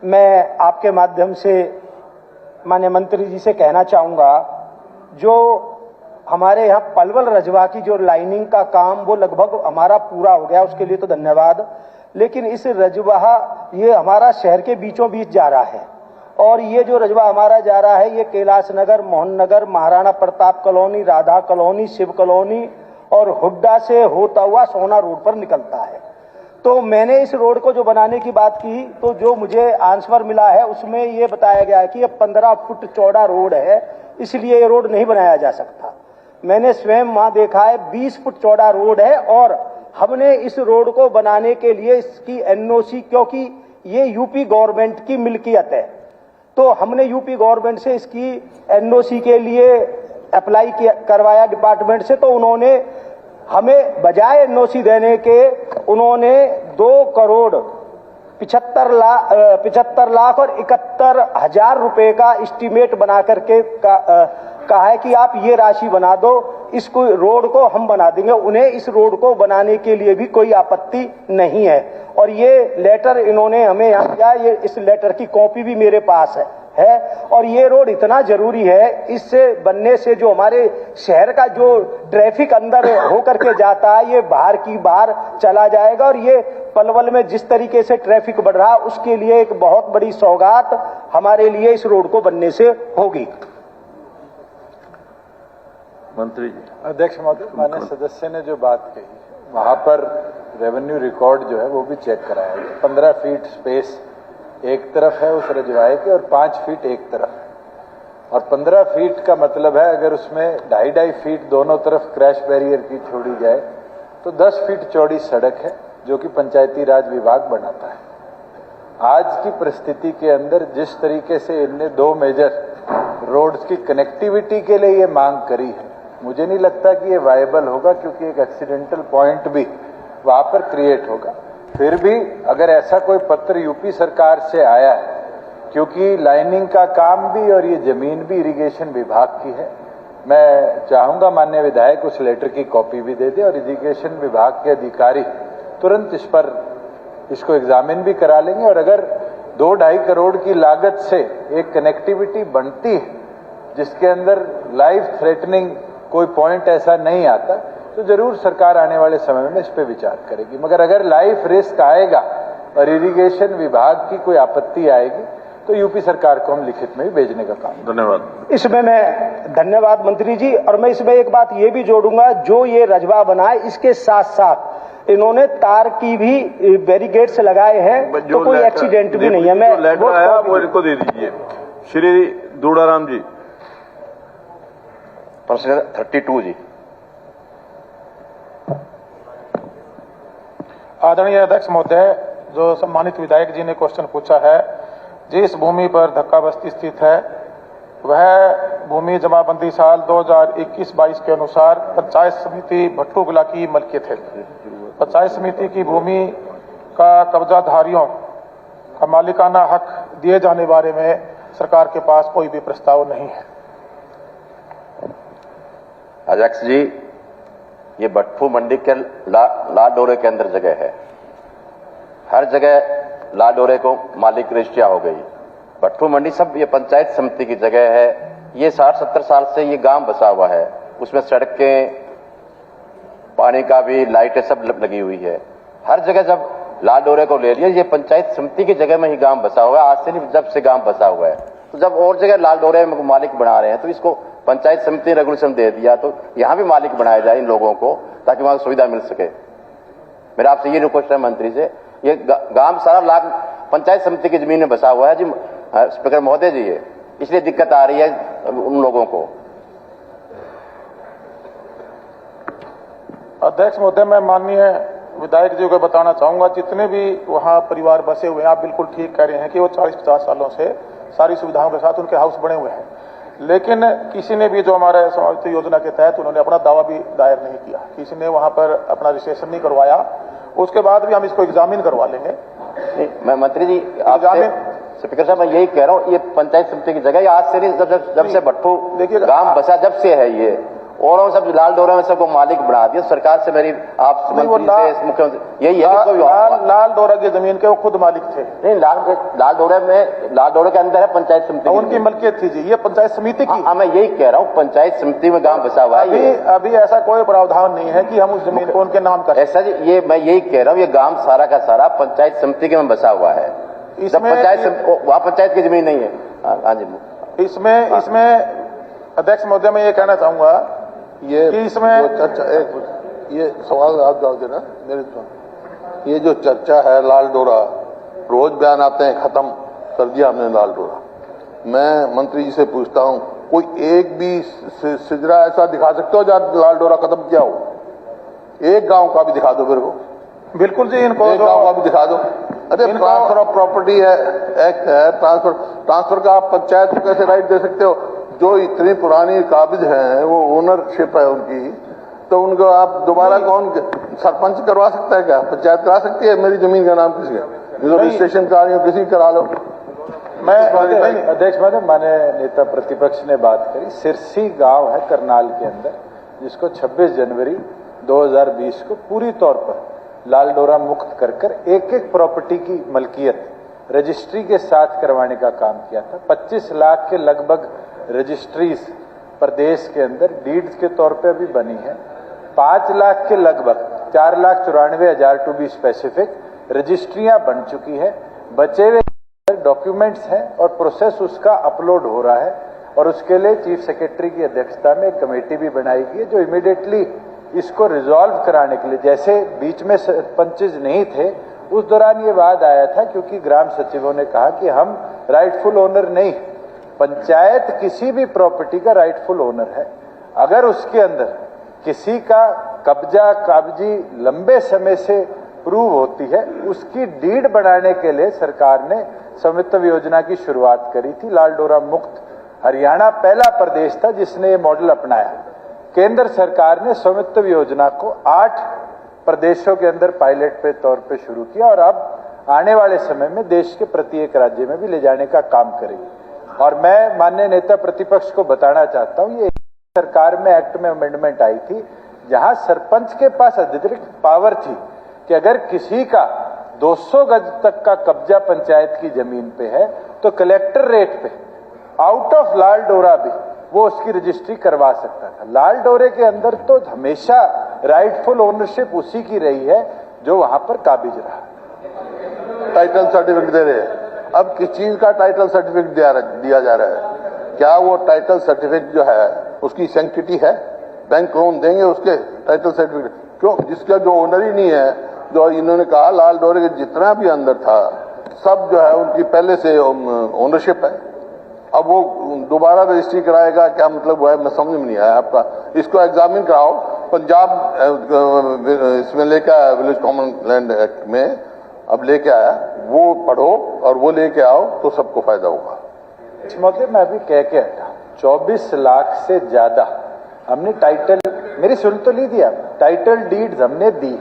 मैं आपके माध्यम से माननीय मंत्री जी से कहना चाहूंगा, जो हमारे यहाँ पलवल रजवा की जो लाइनिंग का काम वो लगभग हमारा पूरा हो गया, उसके लिए तो धन्यवाद। लेकिन इस रजवा ये हमारा शहर के बीचों बीच जा रहा है, और ये जो रजवा हमारा जा रहा है ये Kailash Nagar, Mohan Nagar, Maharana Pratap Colony, Radha Colony, Shiv Colony और हुड्डा से होता हुआ सोना रोड पर निकलता है। तो मैंने इस रोड को जो बनाने की बात की, तो जो मुझे आंसर मिला है उसमें ये बताया गया है कि ये 15 फुट चौड़ा रोड है, इसलिए ये रोड नहीं बनाया जा सकता। मैंने स्वयं वहां देखा है 20 फुट चौड़ा रोड है, और हमने इस रोड को बनाने के लिए इसकी NOC, क्योंकि ये यूपी गवर्नमेंट की मिल्कियत है, तो हमने यूपी गवर्नमेंट से इसकी NOC के लिए अप्लाई करवाया डिपार्टमेंट से। तो उन्होंने हमें बजाय NOC देने के उन्होंने 2 करोड़ 75 लाख और 71,000 रुपए का एस्टीमेट बना करके कहा है कि आप ये राशि बना दो, इसको रोड को हम बना देंगे। उन्हें इस रोड को बनाने के लिए भी कोई आपत्ति नहीं है, और ये लेटर इन्होंने हमें यहाँ दिया, ये इस लेटर की कॉपी भी मेरे पास है। और ये रोड इतना जरूरी है, इससे बनने से जो हमारे शहर का जो ट्रैफिक अंदर होकर के जाता है ये बाहर की बाहर चला जाएगा, और ये पलवल में जिस तरीके से ट्रैफिक बढ़ रहा है उसके लिए एक बहुत बड़ी सौगात हमारे लिए इस रोड को बनने से होगी। मंत्री जी। अध्यक्ष महोदय, माननीय सदस्य ने जो बात कही, वहां पर रेवेन्यू रिकॉर्ड जो है वो भी चेक कराया गया। 15 फीट स्पेस एक तरफ है उस रजवाए के, और 5 फीट एक तरफ। और 15 फीट का मतलब है अगर उसमें 2.5 फीट दोनों तरफ क्रैश बैरियर की छोड़ी जाए तो 10 फीट चौड़ी सड़क है, जो कि पंचायती राज विभाग बनाता है। आज की परिस्थिति के अंदर जिस तरीके से इनने 2 मेजर रोड्स की कनेक्टिविटी के लिए ये मांग करी है, मुझे नहीं लगता कि ये वायबल होगा, क्योंकि एक एक्सीडेंटल पॉइंट भी वहां पर क्रिएट होगा। फिर भी अगर ऐसा कोई पत्र यूपी सरकार से आया है, क्योंकि लाइनिंग का काम भी और ये जमीन भी इरिगेशन विभाग की है, मैं चाहूंगा माननीय विधायक उस लेटर की कॉपी भी दे दे, और इरिगेशन विभाग के अधिकारी तुरंत इस पर इसको एग्जामिन भी करा लेंगे। और अगर 2-2.5 करोड़ की लागत से एक कनेक्टिविटी बनती है जिसके अंदर लाइफ थ्रेटनिंग कोई पॉइंट ऐसा नहीं आता, तो जरूर सरकार आने वाले समय में इस पर विचार करेगी। मगर अगर लाइफ रिस्क आएगा और इरिगेशन विभाग की कोई आपत्ति आएगी, तो यूपी सरकार को हम लिखित में भी भेजने का काम। धन्यवाद। इसमें मैं धन्यवाद मंत्री जी, और मैं इसमें एक बात ये भी जोड़ूंगा, जो ये रजवा बना है इसके साथ साथ इन्होंने तार की भी बैरिकेड्स लगाए हैं, तो कोई एक्सीडेंट भी नहीं है। मैं लेटर आया वो इनको दे दीजिए। श्री दूड़ाराम जी। प्रश्न 32 जी। आदरणीय अध्यक्ष महोदय, जो सम्मानित विधायक जी ने क्वेश्चन पूछा है, जिस भूमि पर धक्का बस्ती स्थित है वह भूमि जमाबंदी साल 2021-22 के अनुसार पंचायत समिति भट्टूगला की मलकियत है। पंचायत समिति की भूमि का कब्जाधारियों का मालिकाना हक दिए जाने बारे में सरकार के पास कोई भी प्रस्ताव नहीं है। अध्यक्ष जी, ये भट्टू मंडी के लाडोरे के अंदर जगह है। हर जगह लाडोरे को मालिक रजिस्ट्रिया हो गई। भट्टू मंडी सब ये पंचायत समिति की जगह है। ये 60-70 साल से ये गांव बसा हुआ है। उसमें सड़कें, पानी का भी, लाइटें सब लगी हुई है। हर जगह जब लाडोरे को ले लिया, ये पंचायत समिति की जगह में ही गांव बसा हुआ है। आज से नहीं, जब से गांव बसा हुआ है। तो जब और जगह लाडोरे में मालिक बना रहे हैं तो इसको पंचायत समिति रेगुलेशन दे दिया, तो यहां भी मालिक बनाया जाए इन लोगों को, ताकि वहां सुविधा मिल सके। मेरा आपसे ये रिक्वेस्ट है मंत्री से, ये गांव सारा लाख पंचायत समिति की जमीन में बसा हुआ है जी स्पीकर महोदय जी, ये इसलिए दिक्कत आ रही है उन लोगों को। अध्यक्ष महोदय, मैं माननीय विधायक जी को बताना चाहूंगा, जितने भी वहां परिवार बसे हुए हैं, आप बिल्कुल ठीक कह रहे हैं कि वो 40-50 सालों से सारी सुविधाओं के साथ उनके हाउस बने हुए हैं, लेकिन किसी ने भी, जो हमारे समावेशी योजना के तहत, उन्होंने अपना दावा भी दायर नहीं किया, किसी ने वहां पर अपना रजिस्ट्रेशन नहीं करवाया। उसके बाद भी हम इसको एग्जामिन करवा लेंगे। मैं मंत्री जी, स्पीकर साहब, मैं यही कह रहा हूँ, ये पंचायत समिति की जगह आज से नहीं, जब से भट्टू गांव बसा जब से है ये, और हम सब लाल डोरे में सबको मालिक बना दिया। सरकार से मेरी आप मुख्यमंत्री यही है कि लाल डोरा की जमीन के वो खुद मालिक थे। नहीं, लाल डोरे के अंदर है पंचायत समिति, उनकी मलकियत थी जी, ये पंचायत समिति की। मैं यही कह रहा हूँ, पंचायत समिति में गांव बसा हुआ है। अभी ऐसा कोई प्रावधान नहीं है कि हम उस जमीन को उनके नाम करें। ऐसा जी, ये मैं यही कह रहा हूँ, ये गांव सारा का सारा पंचायत समिति के में बसा हुआ है। वहाँ पंचायत की जमीन नहीं है। हाँ जी। इसमें अध्यक्ष महोदय, मैं ये कहना चाहूंगा ये इसमें चर्चा, ये सवाल आप जवाब देना मेरे तो, ये जो चर्चा है लाल डोरा, रोज बयान आते हैं खत्म कर दिया हमने लाल डोरा। मैं मंत्री जी से पूछता हूं, कोई एक भी सिजरा ऐसा दिखा सकते हो जहां लाल डोरा खत्म किया हो? एक गांव का भी दिखा दो मेरे को। बिल्कुल जी, इनको एक गांव का भी दिखा दो। अरे ट्रांसफर ऑफ प्रॉपर्टी है, एक्ट है, ट्रांसफर का आप पंचायत को कैसे राइट दे सकते हो? जो इतनी पुरानी काबिज हैं, वो ओनरशिप है उनकी, तो उनको आप दोबारा कौन सरपंच करवा सकता है क्या? पंचायत करा सकती है? मेरी जमीन का नाम किसी का, जो रजिस्ट्रेशन करा रही हो किसी करा लो। मैं अध्यक्ष महोदय, माने नेता प्रतिपक्ष ने बात करी, सिरसी गांव है करनाल के अंदर, जिसको 26 जनवरी 2020 को पूरी तौर पर लाल डोरा मुक्त कर एक प्रॉपर्टी की मलकियत रजिस्ट्री के साथ करवाने का काम किया था। 25 लाख के लगभग रजिस्ट्रीज प्रदेश के अंदर डीड्स के तौर पे अभी बनी है। 5 लाख के लगभग 4,94,000 टू बी स्पेसिफिक रजिस्ट्रियां बन चुकी है। बचे हुए डॉक्यूमेंट्स हैं और प्रोसेस उसका अपलोड हो रहा है, और उसके लिए चीफ सेक्रेटरी की अध्यक्षता में एक कमेटी भी बनाई गई है, जो इमीडिएटली इसको रिजॉल्व कराने के लिए, जैसे बीच में सरपंचेज नहीं थे, उस दौरान ये वाद आया था, क्योंकि ग्राम सचिवों ने कहा कि हम राइटफुल ओनर नहीं, पंचायत किसी भी प्रॉपर्टी का राइटफुल ओनर है। अगर उसके अंदर किसी का कब्जा कागजी लंबे समय से प्रूव होती है, उसकी डीड बनाने के लिए सरकार ने स्वामित्व योजना की शुरुआत करी थी। लाल डोरा मुक्त हरियाणा पहला प्रदेश था जिसने ये मॉडल अपनाया। केंद्र सरकार ने स्वामित्व योजना को 8 प्रदेशों के अंदर पायलट पे तौर पे शुरू किया, और अब आने वाले समय में देश के प्रत्येक राज्य में भी ले जाने का काम करेगी। और मैं माननीय नेता प्रतिपक्ष को बताना चाहता हूं, ये सरकार में एक्ट में अमेंडमेंट आई थी, जहां सरपंच के पास अतिरिक्त पावर थी कि अगर किसी का 200 गज तक का कब्जा पंचायत की जमीन पे है, तो कलेक्टर रेट पे आउट ऑफ लाल डोरा भी वो उसकी रजिस्ट्री करवा सकता था। लाल डोरे के अंदर तो हमेशा राइटफुल ओनरशिप उसी की रही है जो वहां पर काबिज रहा। टाइटल सर्टिफिकेट दे रहे हैं। अब किस चीज का टाइटल सर्टिफिकेट दिया जा रहा है? क्या वो टाइटल सर्टिफिकेट जो है उसकी सैंक्टिटी है? बैंक लोन देंगे उसके टाइटल सर्टिफिकेट क्यों? जिसका जो ओनर ही नहीं है, जो इन्होंने कहा लाल डोरे के जितना भी अंदर था सब जो है उनकी पहले से ओनरशिप है। अब वो दोबारा रजिस्ट्री कराएगा, क्या मतलब है? मैं समझ में नहीं आया आपका। इसको एग्जामिन कराओ, पंजाब इसमें लेके आया, विलेज कॉमन लैंड एक्ट में अब लेके आया, वो पढ़ो और वो लेके आओ तो सबको फायदा होगा। मतलब मैं अभी कह के हटा 24 लाख से ज्यादा हमने टाइटल, मेरी सुन तो ली दिया, टाइटल डीड्स हमने दी,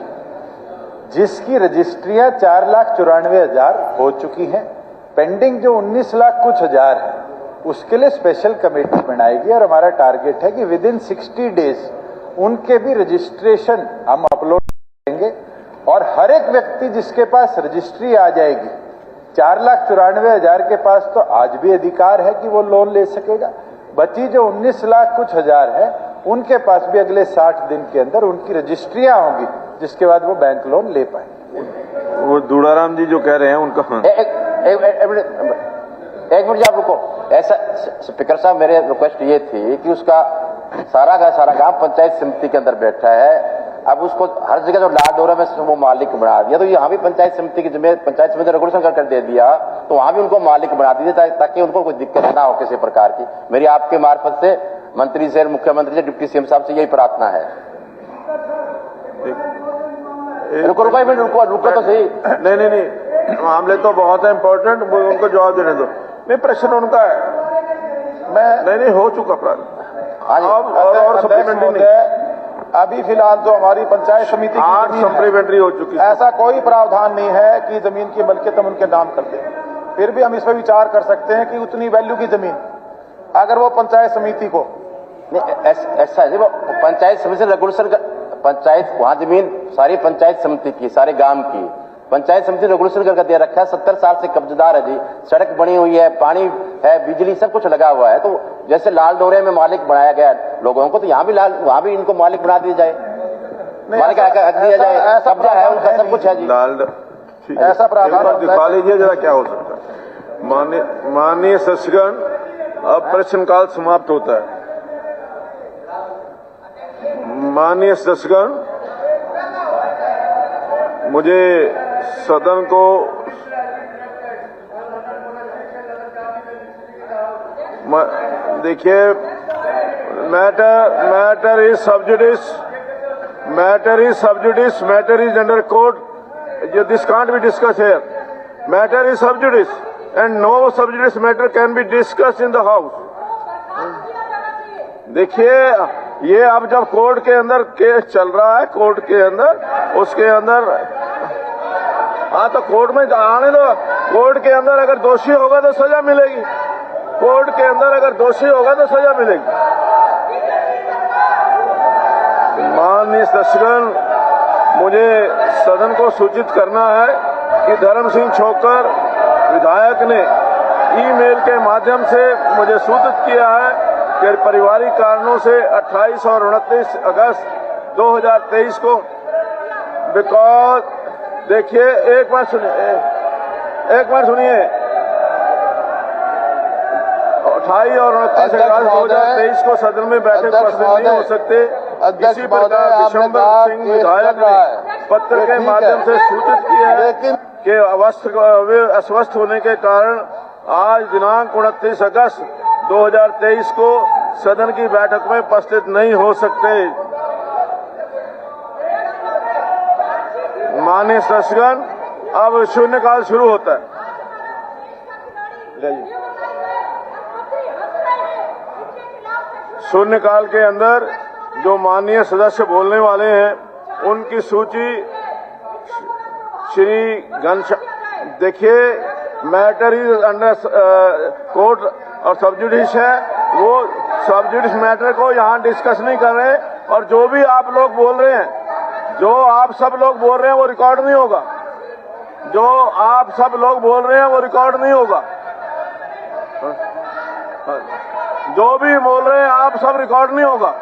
जिसकी रजिस्ट्रियां 4,94,000 हो चुकी हैं। पेंडिंग जो 19 लाख कुछ हजार है उसके लिए स्पेशल कमेटी बनाएगी और हमारा टारगेट है कि विद इन 60 डेज उनके भी रजिस्ट्रेशन हम अपलोड करेंगे और हर एक व्यक्ति जिसके पास रजिस्ट्री आ जाएगी, 4,94,000 के पास तो आज भी अधिकार है कि वो लोन ले सकेगा। बची जो 19 लाख कुछ हजार है उनके पास भी अगले 60 दिन के अंदर उनकी रजिस्ट्रियां होंगी, जिसके बाद वो बैंक लोन ले पाएंगे। वो दूड़ाराम जी जो कह रहे हैं उनका एक मिनट आप रुको। ऐसा स्पीकर साहब, मेरे रिक्वेस्ट ये थी कि उसका सारा का सारा काम पंचायत समिति के अंदर बैठा है। अब उसको हर जगह जो लाल डोरा में वो मालिक बना दिया, तो यहाँ भी पंचायत समिति की जिम्मेदारी, पंचायत समिति रेगुलेशन कर दे दिया तो वहां भी उनको मालिक बना दीजिए ताकि उनको कोई दिक्कत ना हो किसी प्रकार की। मेरी आपके मार्फत से मंत्री से, मुख्यमंत्री से, डिप्टी सीएम साहब से यही प्रार्थना है। रुको रुको एक मिनट, रुको तो सही। नहीं, मामले तो बहुत है इंपॉर्टेंट, वो उनको जवाब देने दो। नहीं, प्रश्न उनका है। मैं नहीं हो चुका और सप्लीमेंट्री नहीं। अभी फिलहाल तो हमारी पंचायत समिति की सप्लीमेंट्री हो चुकी है। ऐसा कोई प्रावधान नहीं है कि जमीन की मलकियत हम उनके नाम कर दें। फिर भी हम इस पर विचार कर सकते हैं कि उतनी वैल्यू की जमीन अगर वो पंचायत समिति को ऐसा है, वो पंचायत समिति रेगुलेशन, पंचायत वहां जमीन सारी पंचायत समिति की, सारे गांव की पंचायत समिति रेगुलेशन करके दे रखा है। 70 साल से कब्जेदार है जी, सड़क बनी हुई है, पानी है, बिजली सब कुछ लगा हुआ है। तो जैसे लाल डोरे में मालिक बनाया गया लोगों को, तो यहाँ भी वहां भी इनको मालिक बना दिया जाए, मालिक हक दिया जाए, कब्जा है उनका, सब कुछ है जी। ऐसा प्रावधान दिखा लीजिए जरा क्या हो सकता है। माननीय सदस्यगण, अब प्रश्नकाल समाप्त होता है। माननीय सदस्यगण, मुझे सदन को देखिए, matter is sub judice, matter is under court, this can't be discuss here. Matter is sub judice and no sub judice matter can be discuss in the house. देखिए, ये अब जब कोर्ट के अंदर केस चल रहा है, कोर्ट के अंदर, उसके अंदर हाँ तो कोर्ट में आने दो। कोर्ट के अंदर अगर दोषी होगा तो सजा मिलेगी, कोर्ट के अंदर अगर दोषी होगा तो सजा मिलेगी। माननीय सदस्यगण, मुझे सदन को सूचित करना है कि धर्म सिंह छोकर विधायक ने ईमेल के माध्यम से मुझे सूचित किया है कि पारिवारिक कारणों से 28 और 29 अगस्त 2023 को बिकॉज देखिए, एक बार सुनिए 28 और 29 अगस्त 2023 को सदन में बैठक उपस्थित नहीं हो सकते। इसी प्रकार विशंबर सिंह विधायक ने पत्र के माध्यम से सूचित किया है कि अस्वस्थ होने के कारण आज दिनांक 29 अगस्त 2023 को सदन की बैठक में उपस्थित नहीं हो सकते। माननीय सदस्यगण, अब शून्यकाल शुरू होता है। शून्यकाल के अंदर जो माननीय सदस्य बोलने वाले हैं उनकी सूची श्री घनश्याम, देखिए मैटर इज अंडर कोर्ट और सबजुडिस है, वो सबजुडिस मैटर को यहाँ डिस्कस नहीं कर रहे और जो भी आप लोग बोल रहे हैं, जो आप सब लोग बोल रहे हैं वो रिकॉर्ड नहीं होगा, जो आप सब लोग बोल रहे हैं वो रिकॉर्ड नहीं होगा, जो भी बोल रहे हैं आप सब रिकॉर्ड नहीं होगा।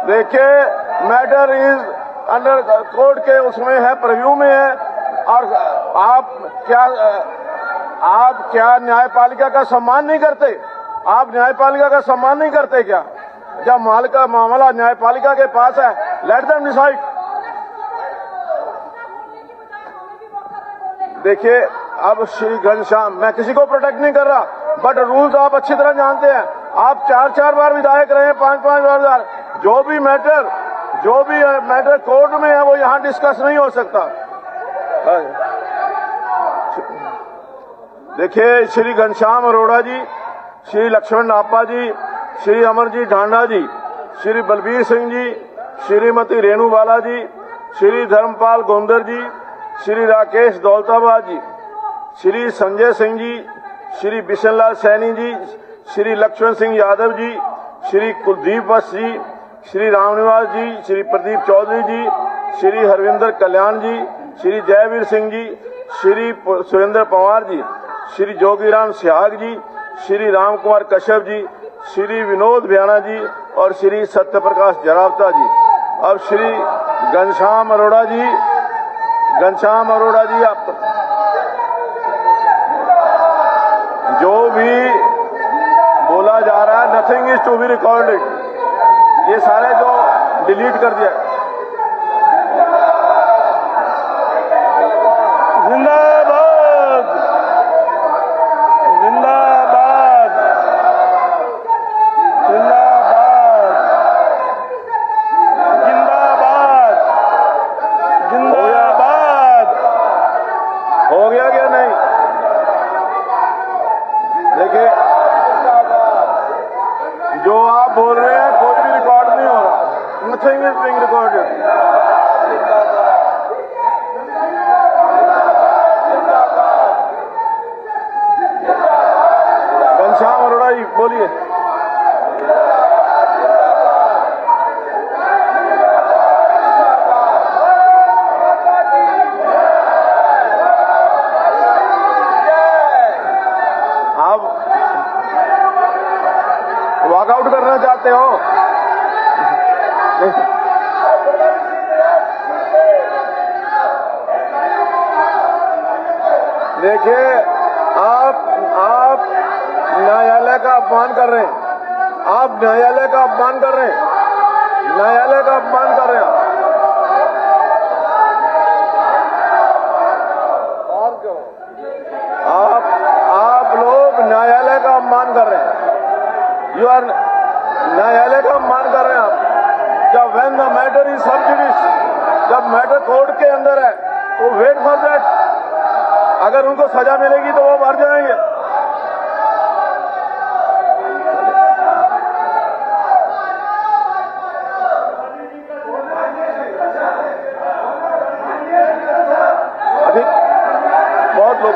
देखिए, मैटर इज अंडर कोर्ट के उसमें है, प्रीव्यू में है। और आप क्या न्यायपालिका का सम्मान नहीं करते? आप न्यायपालिका का सम्मान नहीं करते क्या? जब माल का मामला न्यायपालिका के पास है, लेट देम डिसाइड। देखिए, अब श्री घनश्याम, मैं किसी को प्रोटेक्ट नहीं कर रहा, बट रूल्स आप अच्छी तरह जानते हैं। आप 4-4 बार विधायक रहे, 5-5 बार विधायक। जो भी मैटर कोर्ट में है वो यहां डिस्कस नहीं हो सकता। देखिए, श्री घनश्याम अरोड़ा जी, श्री लक्ष्मण नापा जी, श्री अमरजीत ढांडा जी, श्री बलबीर सिंह जी, श्रीमती रेणु बाला जी, श्री धर्मपाल गोंदर जी, श्री राकेश दौलताबाद जी, श्री संजय सिंह जी, श्री बिशन लाल सैनी जी, श्री लक्ष्मण सिंह यादव जी, श्री कुलदीप वत्स जी, श्री रामनिवास जी, श्री प्रदीप चौधरी जी, श्री हरविंदर कल्याण जी, श्री जयवीर सिंह जी, श्री सुरेंद्र पवार जी, श्री जोगीराम सिहाग जी, श्री राम कुमार कश्यप जी, श्री विनोद भ्याना जी और श्री सत्यप्रकाश जरावता जी। अब श्री घनश्याम अरोड़ा जी, आप जो भी बोला जा रहा है, nothing is to be recorded. ये सारे जो डिलीट कर दिया। जिंदाबाद, जिंदाबाद, जिंदाबाद, जिंदाबाद, जिंदाबाद। हो गया क्या? नहीं। देखिए, जो आप बोल रहे हैं कोई भी रिकॉर्ड नहीं हो रहा। Nothing is being recorded. Ghanshyam Arora ji बोलिए। आप वॉकआउट करना चाहते हो? देखिए, आप न्यायालय का अपमान कर रहे हैं। आप न्यायालय का अपमान कर रहे हैं। न्यायालय का अपमान कर रहे हैं। आप लोग न्यायालय का अपमान कर रहे हैं। न्यायालय का अपमान कर रहे हैं आप। जब व्हेन द मैटर इज सब जुडिस, जब मैटर कोर्ट के अंदर है तो वेट फॉर दैट। अगर उनको सजा मिलेगी तो वो मर जाएंगे। अभी बहुत लोग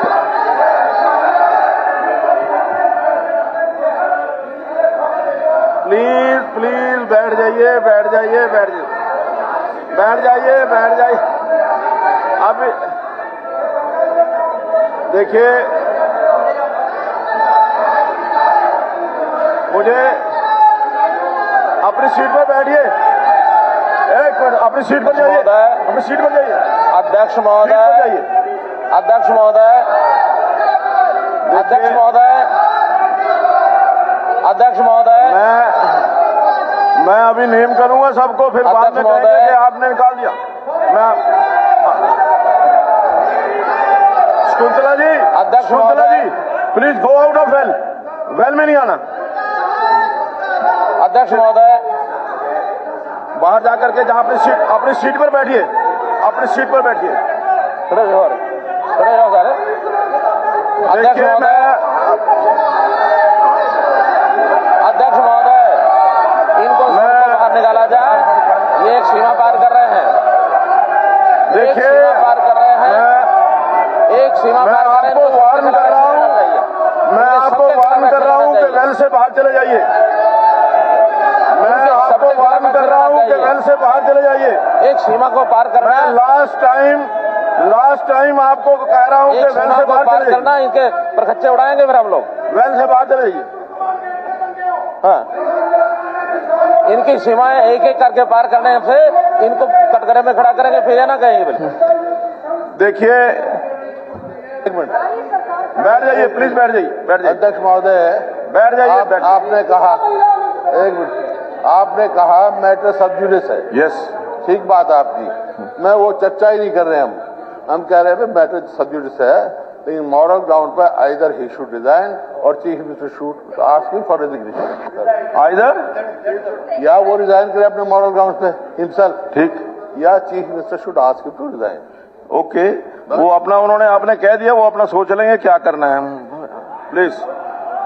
प्लीज बैठ जाइए। अब देखिए, मुझे अपनी सीट पर बैठिए। अपनी सीट पर जाइए। अपनी सीट पर जाइए। अध्यक्ष महोदय, अध्यक्ष महोदय, अध्यक्ष महोदय, अध्यक्ष महोदय, मैं अभी नेम करूंगा सबको, फिर बाद में कहेंगे कि आपने निकाल दिया। Shakuntala ji, please go out of well में नहीं आना। अध्यक्ष महोदय, बाहर जाकर के जहां अपनी सीट पर बैठिए। अपनी सीट पर बैठिए। खड़े रहो सर। अध्यक्ष महोदय, अध्यक्ष महोदय, इनको बाहर निकाला जाए। ये एक सीमा पार कर रहे हैं। देखिए, पार कर रहे हैं। एक सीमा मैं आपको वार्न कर रहा हूं। मैं आपको वार्न कर रहा हूं कि वेल से बाहर चले जाइए। मैं आपको वार्न कर रहा हूं कि वेल से बाहर चले जाइए। एक सीमा को पार करना। मैं लास्ट टाइम आपको कह रहा हूं कि वेल से बाहर चले करना। इनके परखच्चे उड़ाएंगे फिर हम लोग। वेल से बाहर चले जाइए। हाँ। इनकी सीमाएं एक एक करके पार करने से इनको कटघरे में खड़ा करेंगे, फिर ये ना कहेंगे। देखिए, एक मिनट, बैठ जाइए प्लीज, बैठ जाइए, बैठ जाइए। अध्यक्ष महोदय, बैठ जाइए। आपने कहा, एक मिनट, आपने कहा मैटर सब जुडिस है। यस, ठीक बात आपकी, मैं वो चर्चा ही नहीं कर रहे हम कह रहे हैं मैटर सब जुडिस है, लेकिन मॉरल ग्राउंड पर आइदर ही शुड रिजाइन और chief minister should ask him for resignation. Either या वो रिजाइन करे अपने मॉरल ग्राउंड पे हिमसेल्फ, ठीक, या chief minister should ask him to resign. Okay, वो अपना उन्होंने आपने कह दिया, वो अपना सोच लेंगे क्या करना है। प्लीज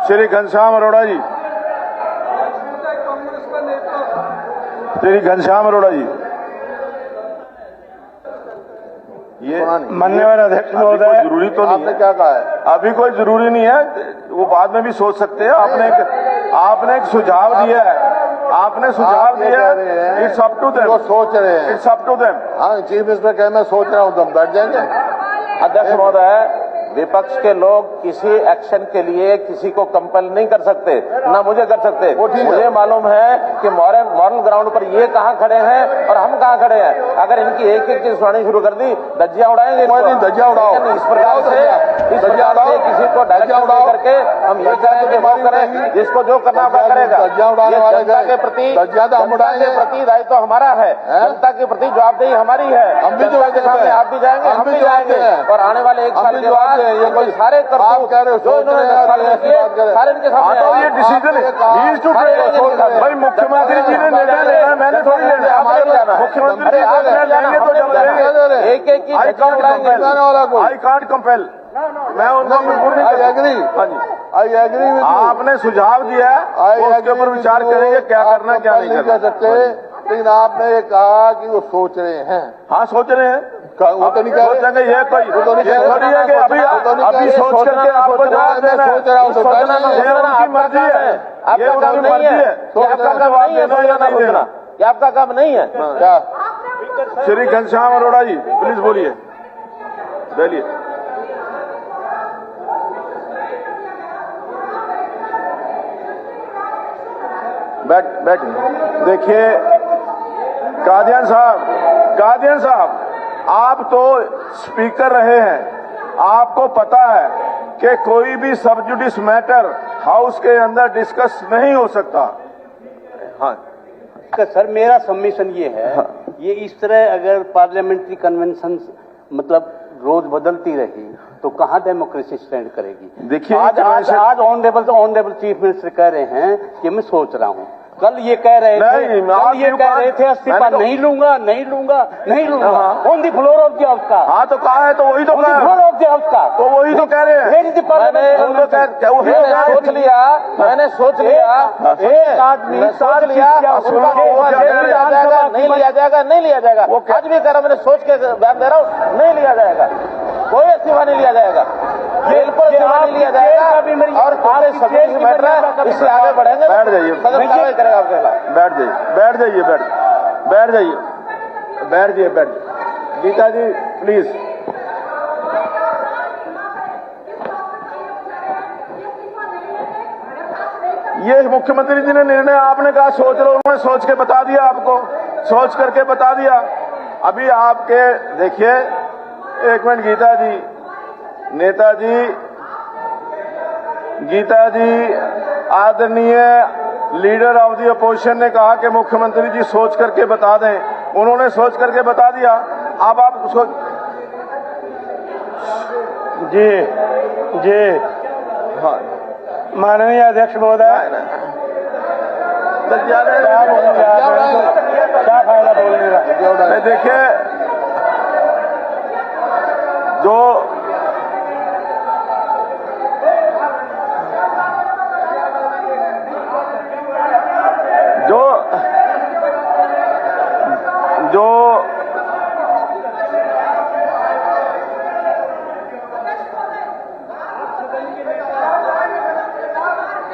श्री घनश्याम अरोड़ा जी, श्री घनश्याम अरोड़ा जी। ये माननीय अध्यक्ष महोदय, जरूरी तो नहीं आपने क्या कहा है? अभी कोई जरूरी नहीं है, वो बाद में भी सोच सकते हैं। आपने एक सुझाव दिया है, आपने सुझाव दिया है, इट्स अप टू देम। वो सोच रहे हैं, इट्स अप टू देम। हाँ, चीफ मिनिस्टर कहे मैं सोच रहा हूँ, तुम बैठ जाएंगे। अध्यक्ष महोदय, विपक्ष के लोग किसी एक्शन के लिए किसी को कंपेल नहीं कर सकते, ना मुझे कर सकते। मुझे मालूम है कि मॉरल ग्राउंड पर ये कहाँ खड़े हैं और हम कहाँ खड़े हैं। अगर इनकी एक एक चीज सुनानी शुरू कर दी, धज्जियां उड़ाएंगे। धज्जियां उड़ाओ, इस प्रकार से किसी को डायरेक्शन दे करके हम ये करें कि वो करें, जिसको जो करना होगा करेगा। जनता के प्रति दायित्व हमारा है, जनता के प्रति जवाबदेही हमारी है। हम भी जो सामने आप भी जाएंगे, हम भी जाएंगे, और आने वाले एक साल के बाद ये कोई सारे आप कह रहे हो जो इन्होंने सारे इनके सामने ये डिसीजन भाई मुख्यमंत्री जी ने निर्णय लेना है, मैंने थोड़ी लेना है। मुख्यमंत्री जी लेंगे तो जब लेंगे, एक एक की आई कांट कंपेल, मैं उनको मजबूर नहीं कर सकता। I agree. आपने सुझाव दिया है, उसके ऊपर विचार करेंगे क्या करना क्या नहीं कर सकते। लेकिन आपने ये कहा कि वो सोच रहे हैं। हाँ, सोच रहे हैं, वो तो नहीं कह रहे। ये कोई ये थोड़ी है कि अभी सोच करके आपको जवाब देना है। सोच रहा हूँ, ये उनकी मर्जी है, ये उनकी मर्जी है। आपका काम नहीं है सोचना सोचना, ये आपका काम नहीं है। क्या श्री घनश्याम अरोड़ा जी प्लीज बोलिए, बोलिए। बैठ देखिए कादियान साहब, आप तो स्पीकर रहे हैं, आपको पता है कि कोई भी सब जुडिस मैटर हाउस के अंदर डिस्कस नहीं हो सकता। हाँ सर, मेरा सबमिशन ये है, ये इस तरह अगर पार्लियामेंट्री कन्वेंशन मतलब रोज बदलती रही तो कहाँ डेमोक्रेसी स्टैंड करेगी। देखिए आज ऑनरेबल चीफ मिनिस्टर कह रहे हैं कि मैं सोच रहा हूँ, कल ये कह रहे थे इस्तीफा नहीं लूंगा on the floor of the house का। हाँ तो कहा है, तो वही तो कहा फ्लोर ऑफ द हाउस का, तो वही तो कह रहे हैं। मैंने सोच लिया एक आदमी सोच लिया, नहीं लिया जाएगा। आज भी कह रहा, मैंने सोच के बयान दे रहा हूँ, नहीं लिया जाएगा, कोई इस्तीफा नहीं लिया जाएगा, बिल्कुल इस्तीफा नहीं लिया जाएगा। और इससे आगे बढ़ेंगे। बैठ जाइए, बैठ जाइए। गीता जी प्लीज। ये मुख्यमंत्री जी ने निर्णय, आपने कहा सोच लो, उन्होंने सोच के बता दिया, आपको सोच करके बता दिया। अभी आपके देखिए, एक मिनट गीता जी, नेताजी, गीता जी, आदरणीय लीडर ऑफ द अपोजिशन ने कहा कि मुख्यमंत्री जी सोच करके बता दें, उन्होंने सोच करके बता दिया। अब आप उसको जी हाँ, माननीय अध्यक्ष महोदय, क्या फायदा बोलने का। देखिए,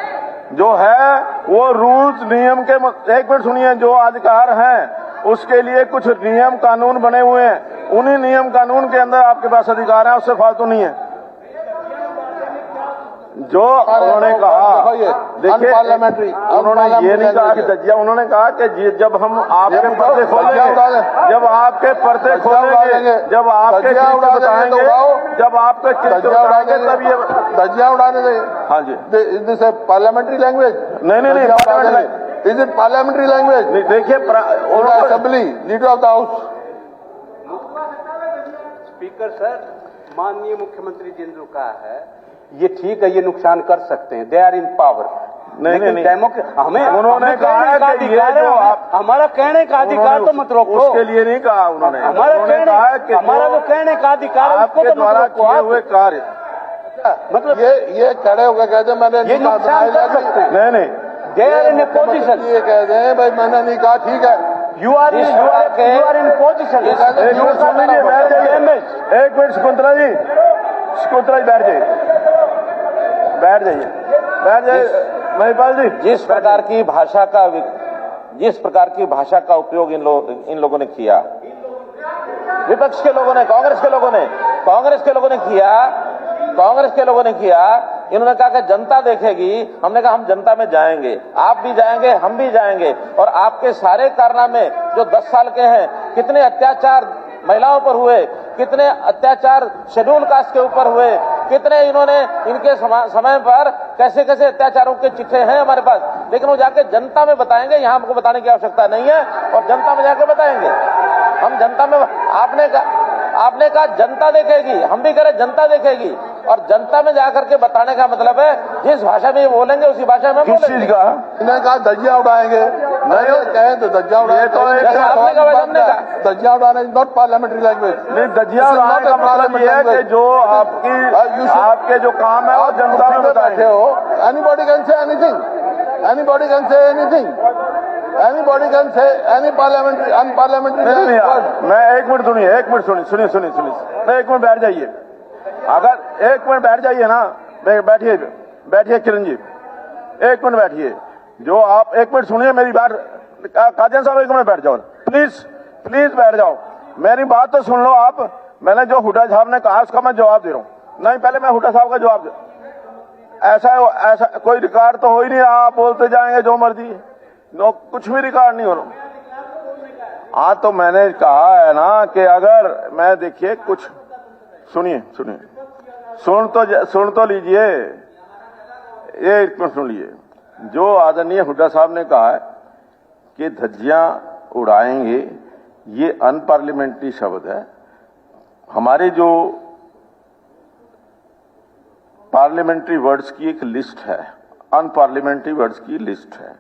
जो है वो रूल्स नियम के, एक मिनट सुनिए, जो अधिकार हैं उसके लिए कुछ नियम कानून बने हुए हैं, उन्हीं नियम कानून के अंदर आपके पास अधिकार है, उससे फालतू नहीं है। जो उन्होंने कहा, देखिए अनपार्लियामेंट्री, उन्होंने ये नहीं कहा कि धज्जिया, उन्होंने कहा कि जब हम आपके पर्दे खोलेंगे, जब आपके पर्दे खोलेंगे, जब आपके किस्से बताएंगे, जब आपके किस्से बताएंगे तब ये धज्जियां उड़ाने देंगे। हाँ जी, is this a parliamentary language? नहीं, इज इट पार्लियामेंट्री लैंग्वेज? देखिए assembly, leader of the house. Speaker sir, माननीय मुख्यमंत्री जी ने जो कहा है ये ठीक है, ये नुकसान कर सकते हैं, दे आर इन पावर। नहीं, हमें उन्होंने कहा कि ये जो आप हमारा कहने का अधिकार तो मत रोको। उसके लिए नहीं कहा उन्होंने, हमारा जो कहने का अधिकार है उसको तो मत रोको। किए हुए कार्य मतलब ये खड़े होकर कहते हैं मैंने ये नुकसान कर सकते हैं। नहीं, दे आर इन पोजिशन। ये कहते हैं भाई मैंने नहीं कहा, ठीक है, यू आर इन पोजिशन। एक मिनट शकुंतला जी, बैठ जाइए महिपाल जी। जिस प्रकार की भाषा का उपयोग इन लोगों ने किया, विपक्ष के लोगों ने, कांग्रेस के लोगों ने किया, इन्होंने कहा कि जनता देखेगी। हमने कहा हम जनता में जाएंगे, आप भी जाएंगे, हम भी जाएंगे, और आपके सारे कारनामे जो 10 साल के हैं, कितने अत्याचार महिलाओं पर हुए, कितने अत्याचार शेड्यूल कास्ट के ऊपर हुए, कितने इन्होंने इनके समय पर कैसे कैसे अत्याचारों के चिट्ठे हैं हमारे पास, लेकिन वो जाके जनता में बताएंगे। यहाँ हमको बताने की आवश्यकता नहीं है, और जनता में जाके बताएंगे। हम जनता में, आपने कहा जनता देखेगी, हम भी कह रहे जनता देखेगी, और जनता में जाकर के बताने का मतलब है जिस भाषा में ये बोलेंगे उसी भाषा में बोलेंगे। किस चीज का? इन्होंने कहा धज्जियां उड़ाएंगे, नहीं कहें तो धज्जियां उड़ाएंगे, धज्जियां उड़ाना इज नॉट पार्लियामेंट्री लैंग्वेज। नहीं, धज्जियां उड़ाने का मतलब ये है कि जो आपके जो काम है वो जनता में बैठे हो। Anybody can say anything, anybody can say anything, anybody can say any parliamentary unparliamentary. मैं एक मिनट सुनिए, मैं एक मिनट बैठ जाइए, अगर एक मिनट बैठ जाइए ना, बैठिए किरण जी, एक मिनट बैठिए। जो आप एक मिनट सुनिए मेरी बात, काजन साहब एक मिनट बैठ जाओ, प्लीज बैठ जाओ, मेरी बात तो सुन लो आप। मैंने जो हुड्डा साहब ने कहा उसका मैं जवाब दे रहा हूं। नहीं, पहले मैं हुड्डा साहब का जवाब दे। ऐसा कोई रिकॉर्ड तो हो ही नहीं, आप बोलते जाएंगे जो मर्जी, कुछ भी रिकॉर्ड नहीं हो रहा। हाँ, तो मैंने कहा है ना कि अगर मैं, देखिए कुछ सुनिए, सुन तो लीजिए, ये एक मिनट सुन लीजिए। जो आदरणीय हुड्डा साहब ने कहा है कि धज्जियां उड़ाएंगे, ये अनपार्लियामेंट्री शब्द है। हमारे जो पार्लियामेंट्री वर्ड्स की एक लिस्ट है, अनपार्लियामेंट्री वर्ड्स की लिस्ट है।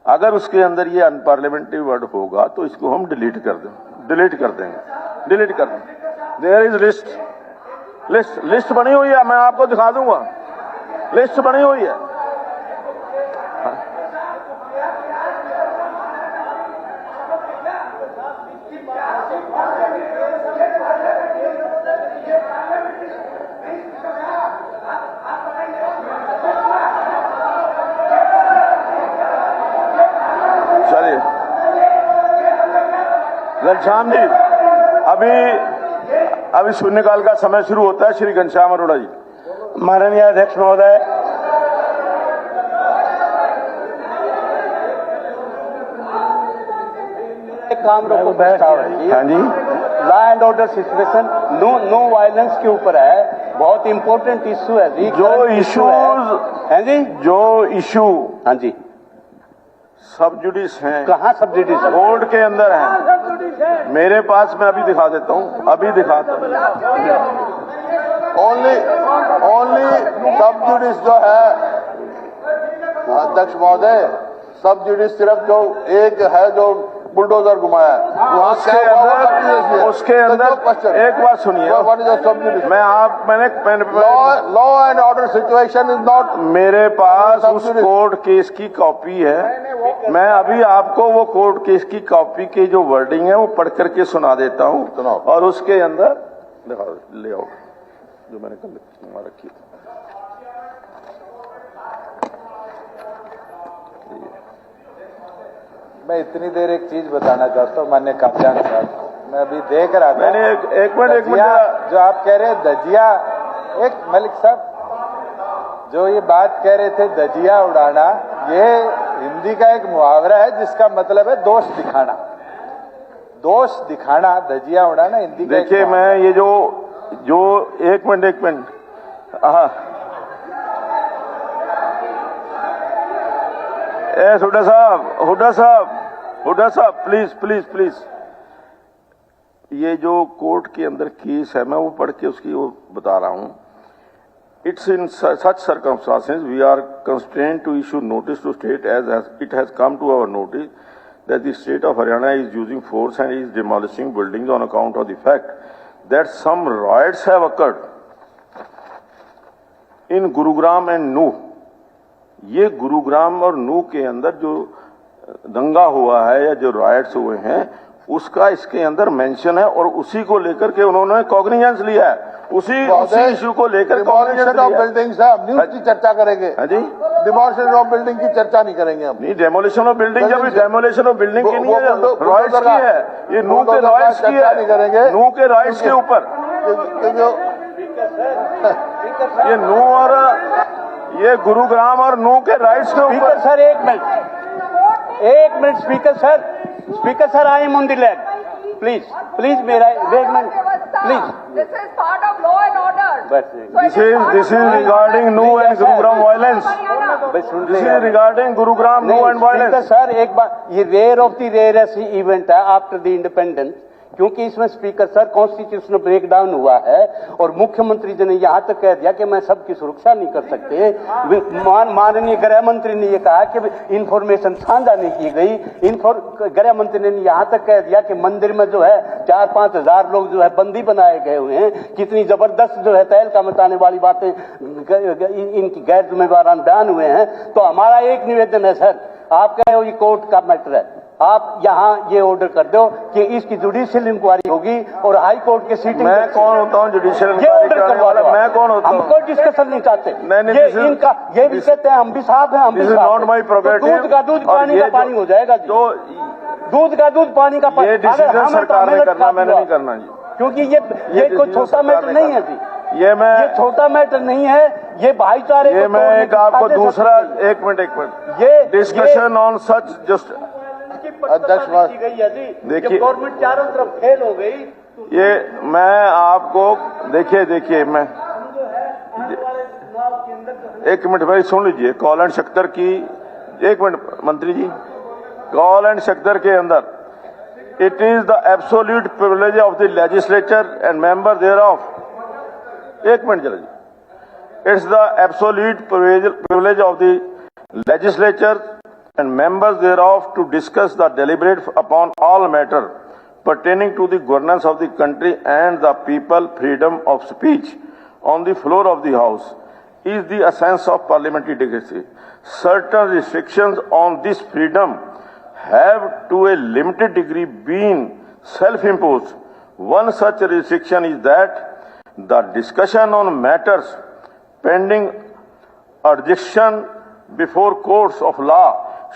अगर उसके अंदर ये अनपार्लियामेंट्री वर्ड होगा तो इसको हम डिलीट कर देंगे। देयर इज लिस्ट बनी हुई है, मैं आपको दिखा दूंगा, लिस्ट बनी हुई है। चलिए घनश्याम जी, अभी शून्यकाल का समय शुरू होता है। श्री घनश्याम अरोड़ा जी। माननीय अध्यक्ष महोदय, काम रोको प्रस्ताव है। हाँ जी, law and order situation, no violence के ऊपर है, बहुत इंपॉर्टेंट इश्यू है। जो इश्यूज हैं जी, जो इश्यू, हाँ जी, सब जुडिस हैं। कहाँ सब जुडिस? बोर्ड के अंदर हैं मेरे पास, मैं अभी दिखा देता हूँ, अभी दिखाता हूँ। ओनली सब जुडिस जो है अध्यक्ष महोदय, सब जुडिस सिर्फ जो एक है जो बुलडोजर घुमाया है, उसके अंदर एक बात सुनिए, law and order situation is not. मेरे पास उस कोर्ट केस की कॉपी है, मैं अभी आपको वो कोर्ट केस की कॉपी की जो वर्डिंग है वो पढ़ करके सुना देता हूँ, और उसके अंदर ले आओ जो मैंने कल रखी थी। मैं इतनी देर एक चीज बताना चाहता हूँ माननीय कामजान साहब, मैं अभी देख रहा था। मैंने एक मिनट जो आप कह रहे हैं धज्जिया, एक मलिक साहब जो ये बात कह रहे थे धजिया उड़ाना, ये हिंदी का एक मुहावरा है जिसका मतलब है दोष दिखाना। दोष दिखाना, धजिया उड़ाना हिंदी का। देखिए मैं ये जो एक मिनट हुड्डा साहब प्लीज ये जो कोर्ट के अंदर केस है मैं वो पढ़ के उसकी वो बता रहा हूं। It's in such circumstances we are constrained to issue notice to state as it has come to our notice that the state of Haryana is using force and is demolishing buildings on account of the fact that some riots have occurred in Gurugram and Nuh. ये गुरुग्राम और नूह के अंदर जो दंगा हुआ है या जो राइट्स हुए हैं उसका इसके अंदर मेंशन है और उसी को लेकर के उन्होंने कॉग्निजेंस लिया है। उसी इशू को लेकर डिमोलिशन ऑफ बिल्डिंग्स है, हम न्यूज की चर्चा करेंगे। जी, डिमोलिशन ऑफ बिल्डिंग की चर्चा नहीं करेंगे हम। नहीं, डेमोलिशन ऑफ बिल्डिंग जब डेमोलिशन ऑफ बिल्डिंग की नहीं है, राइट्स की है, ये नूह के राइट्स की है, नूह के राइट्स के ऊपर ये नूह और ये गुरुग्राम और नूह के राइट्स के ऊपर। सर एक minute speaker sir I am on the land please मेरा एक minute please. This is part of law and order. This is regarding Nuh and Gurugram violence. This is regarding Gurugram Nuh and violence. Sir एक बात, ये rare of the rarest event है after the independence, क्योंकि इसमें speaker sir constitutional breakdown हुआ है और मुख्यमंत्री जी ने यहां तक कह दिया कि मैं सबकी सुरक्षा नहीं कर सकते। माननीय गृह मंत्री ने यह कहा कि इंफॉर्मेशन साझा नहीं की गई। गृह मंत्री ने यहां तक कह दिया कि मंदिर में जो है 4-5 हजार लोग जो है बंदी बनाए गए हुए हैं। कितनी जबरदस्त जो है तहलका मचाने वाली बातें इनकी गैर जिम्मेवाराना बयान हुए हैं। तो हमारा एक निवेदन है सर, आप कह रहे हो ये कोर्ट का मैटर है, आप यहाँ ये ऑर्डर कर दो कि इसकी जुडिशियल इंक्वायरी होगी और हाई कोर्ट के सीटिंग। मैं कौन होता हूँ जुडिशियल इंक्वायरी कराने वाला? मैं कौन होता हूँ? हम कोई डिस्कशन नहीं चाहते। ये इनका ये भी कहते हैं, हम भी साहब हैं, हम भी नॉट माई प्रोग्रेटिव। दूध का दूध पानी का पानी हो जाएगा जी। तो दूध का दूध पानी का पानी। ये डिसीजन सरकार ने करना, मैंने नहीं करना जी, क्योंकि ये कोई छोटा मैटर नहीं है जी। ये छोटा मैटर नहीं है, ये भाईचारे। ये मैं एक आपको दूसरा एक मिनट ये डिस्कशन ऑन सच जस्ट अध्यक्ष देखिए, गवर्नमेंट चारों तरफ फेल हो गई। ये मैं आपको देखिए मैं एक मिनट भाई सुन लीजिए। कॉल एंड शक्कर की एक मिनट मंत्री जी, कॉल एंड शक्कर के अंदर it is the absolute privilege of the legislature and member thereof एक मिनट जरा जी, it's the absolute privilege of the legislature and members thereof to discuss the deliberate upon all matter pertaining to the governance of the country and the people freedom of speech on the floor of the house is the essence of parliamentary democracy. Certain restrictions on this freedom have to a limited degree been self-imposed. One such restriction is that the discussion on matters pending adjudication before courts of law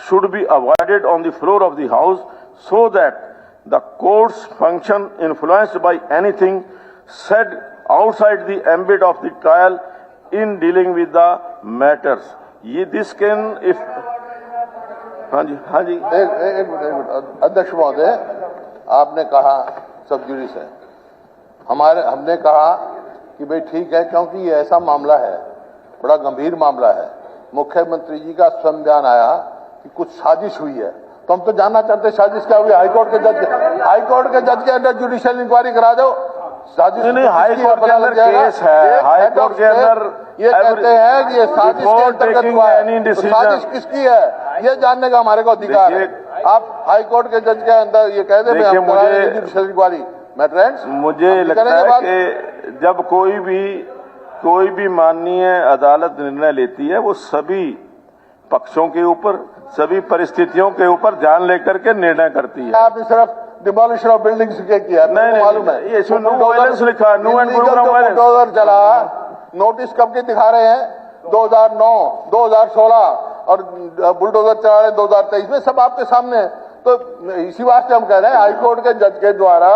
should be avoided on the floor of the house so that the court's function influenced by anything said outside the ambit of the trial in dealing with the matters. This can if हाँ जी एक minute अध्यक्ष महोदय, आपने कहा सब जुडिस है, हमने कहा कि भाई ठीक है क्योंकि ये ऐसा मामला है, बड़ा गंभीर मामला है। मुख्यमंत्री जी का स्वयं बयान आया कि कुछ साजिश हुई है, तो हम तो जानना चाहते हैं साजिश क्या हुई। हाईकोर्ट के जज के अंदर जुडिशियल इंक्वायरी करा दो। साजिश नहीं, हाईकोर्ट के अंदर केस है, हाईकोर्ट के अंदर ये कहते हैं कि ये साजिश के अंतर्गत हुआ है। तो साजिश किसकी है ये जानने का हमारे को अधिकार है। आप हाईकोर्ट के जज के अंदर ये कह दे जुडिशियल इंक्वायरी। मुझे लगता है कि जब कोई भी माननीय अदालत निर्णय लेती है वो सभी पक्षों के ऊपर, सभी परिस्थितियों के ऊपर ध्यान लेकर के निर्णय करती है। आपने सिर्फ डिमोलिशन ऑफ बिल्डिंग्स के किया, नहीं मालूम है ये वायलेंस लिखा है, नो एंड बुलडोजर चला, नोटिस कब के दिखा रहे हैं 2009, 2016 और बुलडोजर चला रहे 2023 में, सब आपके सामने है। तो इसी वास्ते हम कह रहे हैं हाईकोर्ट के जज के द्वारा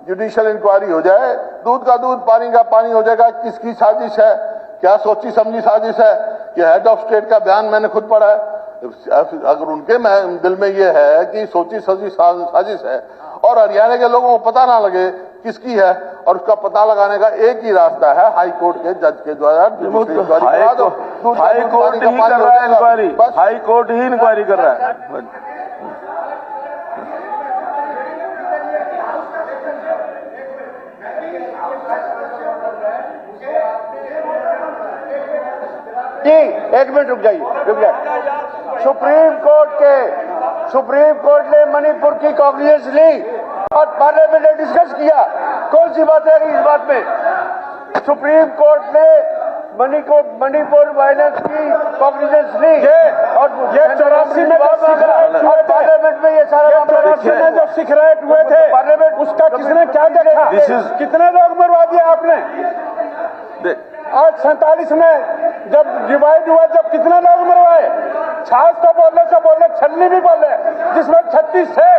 जुडिशियल इंक्वायरी हो जाए, दूध का दूध पानी का पानी हो जाएगा। किसकी साजिश है क्या सोची समझी साजिश है? कि हेड ऑफ स्टेट का बयान मैंने खुद पढ़ा है। अगर उनके दिल में ये है कि सोची समझी साजिश है और हरियाणा के लोगों को पता ना लगे किसकी है, और उसका पता लगाने का एक ही रास्ता है, हाई कोर्ट के जज के द्वारा हाई कोर्ट ही कर रहा है इंक्वायरी, हाई कोर्ट ही इंक्वायरी कर रहा है। जी एक मिनट रुक जाइए। सुप्रीम कोर्ट ने मणिपुर की कॉग्निजेंस ली और पार्लियामेंट ने डिस्कस किया। कौन सी बात है इस बात में? सुप्रीम कोर्ट ने मणिपुर वायलेंस की कॉग्निजेंस ली और ये 84 में और पार्लियामेंट में ये सारा 84 में जो सिख राइट हुए थे पार्लियामेंट, उसका किसने क्या देखा? कितने लोग मरवा दिए आपने? आज 47 में जब डिवाइड हुआ, जब कितने लोग मरवाए? छाछ तो बोलने से बोले, छन्नी भी बोले, जिसमें 36 थे।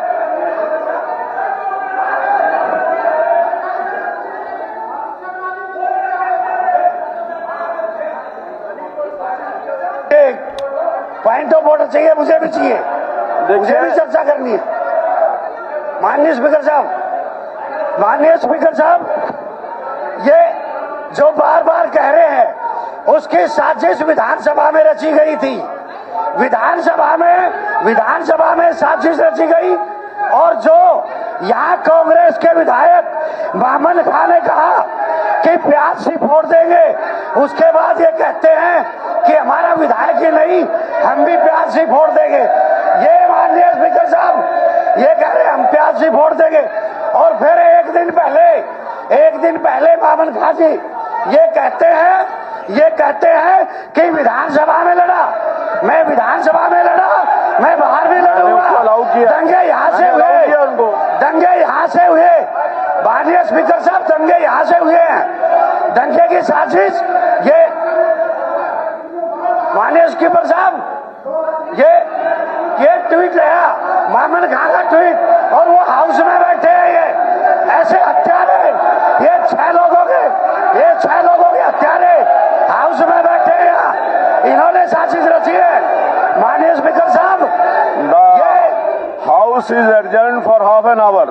पॉइंट ऑफ ऑर्डर चाहिए, मुझे भी चाहिए, मुझे भी चर्चा करनी है। माननीय स्पीकर साहब, ये जो बार बार कह रहे हैं उसकी साजिश विधानसभा में रची गई थी। विधानसभा में साजिश रची गई, और जो यहाँ कांग्रेस के विधायक मामन खान ने कहा कि प्याज से फोड़ देंगे, उसके बाद ये कहते हैं कि हमारा विधायक ही नहीं, हम भी प्याज से फोड़ देंगे। ये माननीय स्पीकर साहब ये कह रहे हैं हम प्याज से फोड़ देंगे, और फिर एक दिन पहले मामन खान जी ये कहते हैं कि विधानसभा में लड़ा, मैं विधानसभा में लड़ा, मैं बाहर भी लड़ूंगा। दंगे यहाँ से हुए माननीय स्पीकर साहब, दंगे यहाँ से हुए हैं। दंगे की साजिश ये माननीय स्पीकर साहब, ये ट्वीट रहा मामन खान का ट्वीट, और वो हाउस में बैठे हैं। ये ऐसे हत्यारे, ये 6 लोगों के हत्यारे हाउस में बैठे हैं, इन्होंने साजिश रची है। माननीय स्पीकर साहब, ये house is adjourn for half an hour.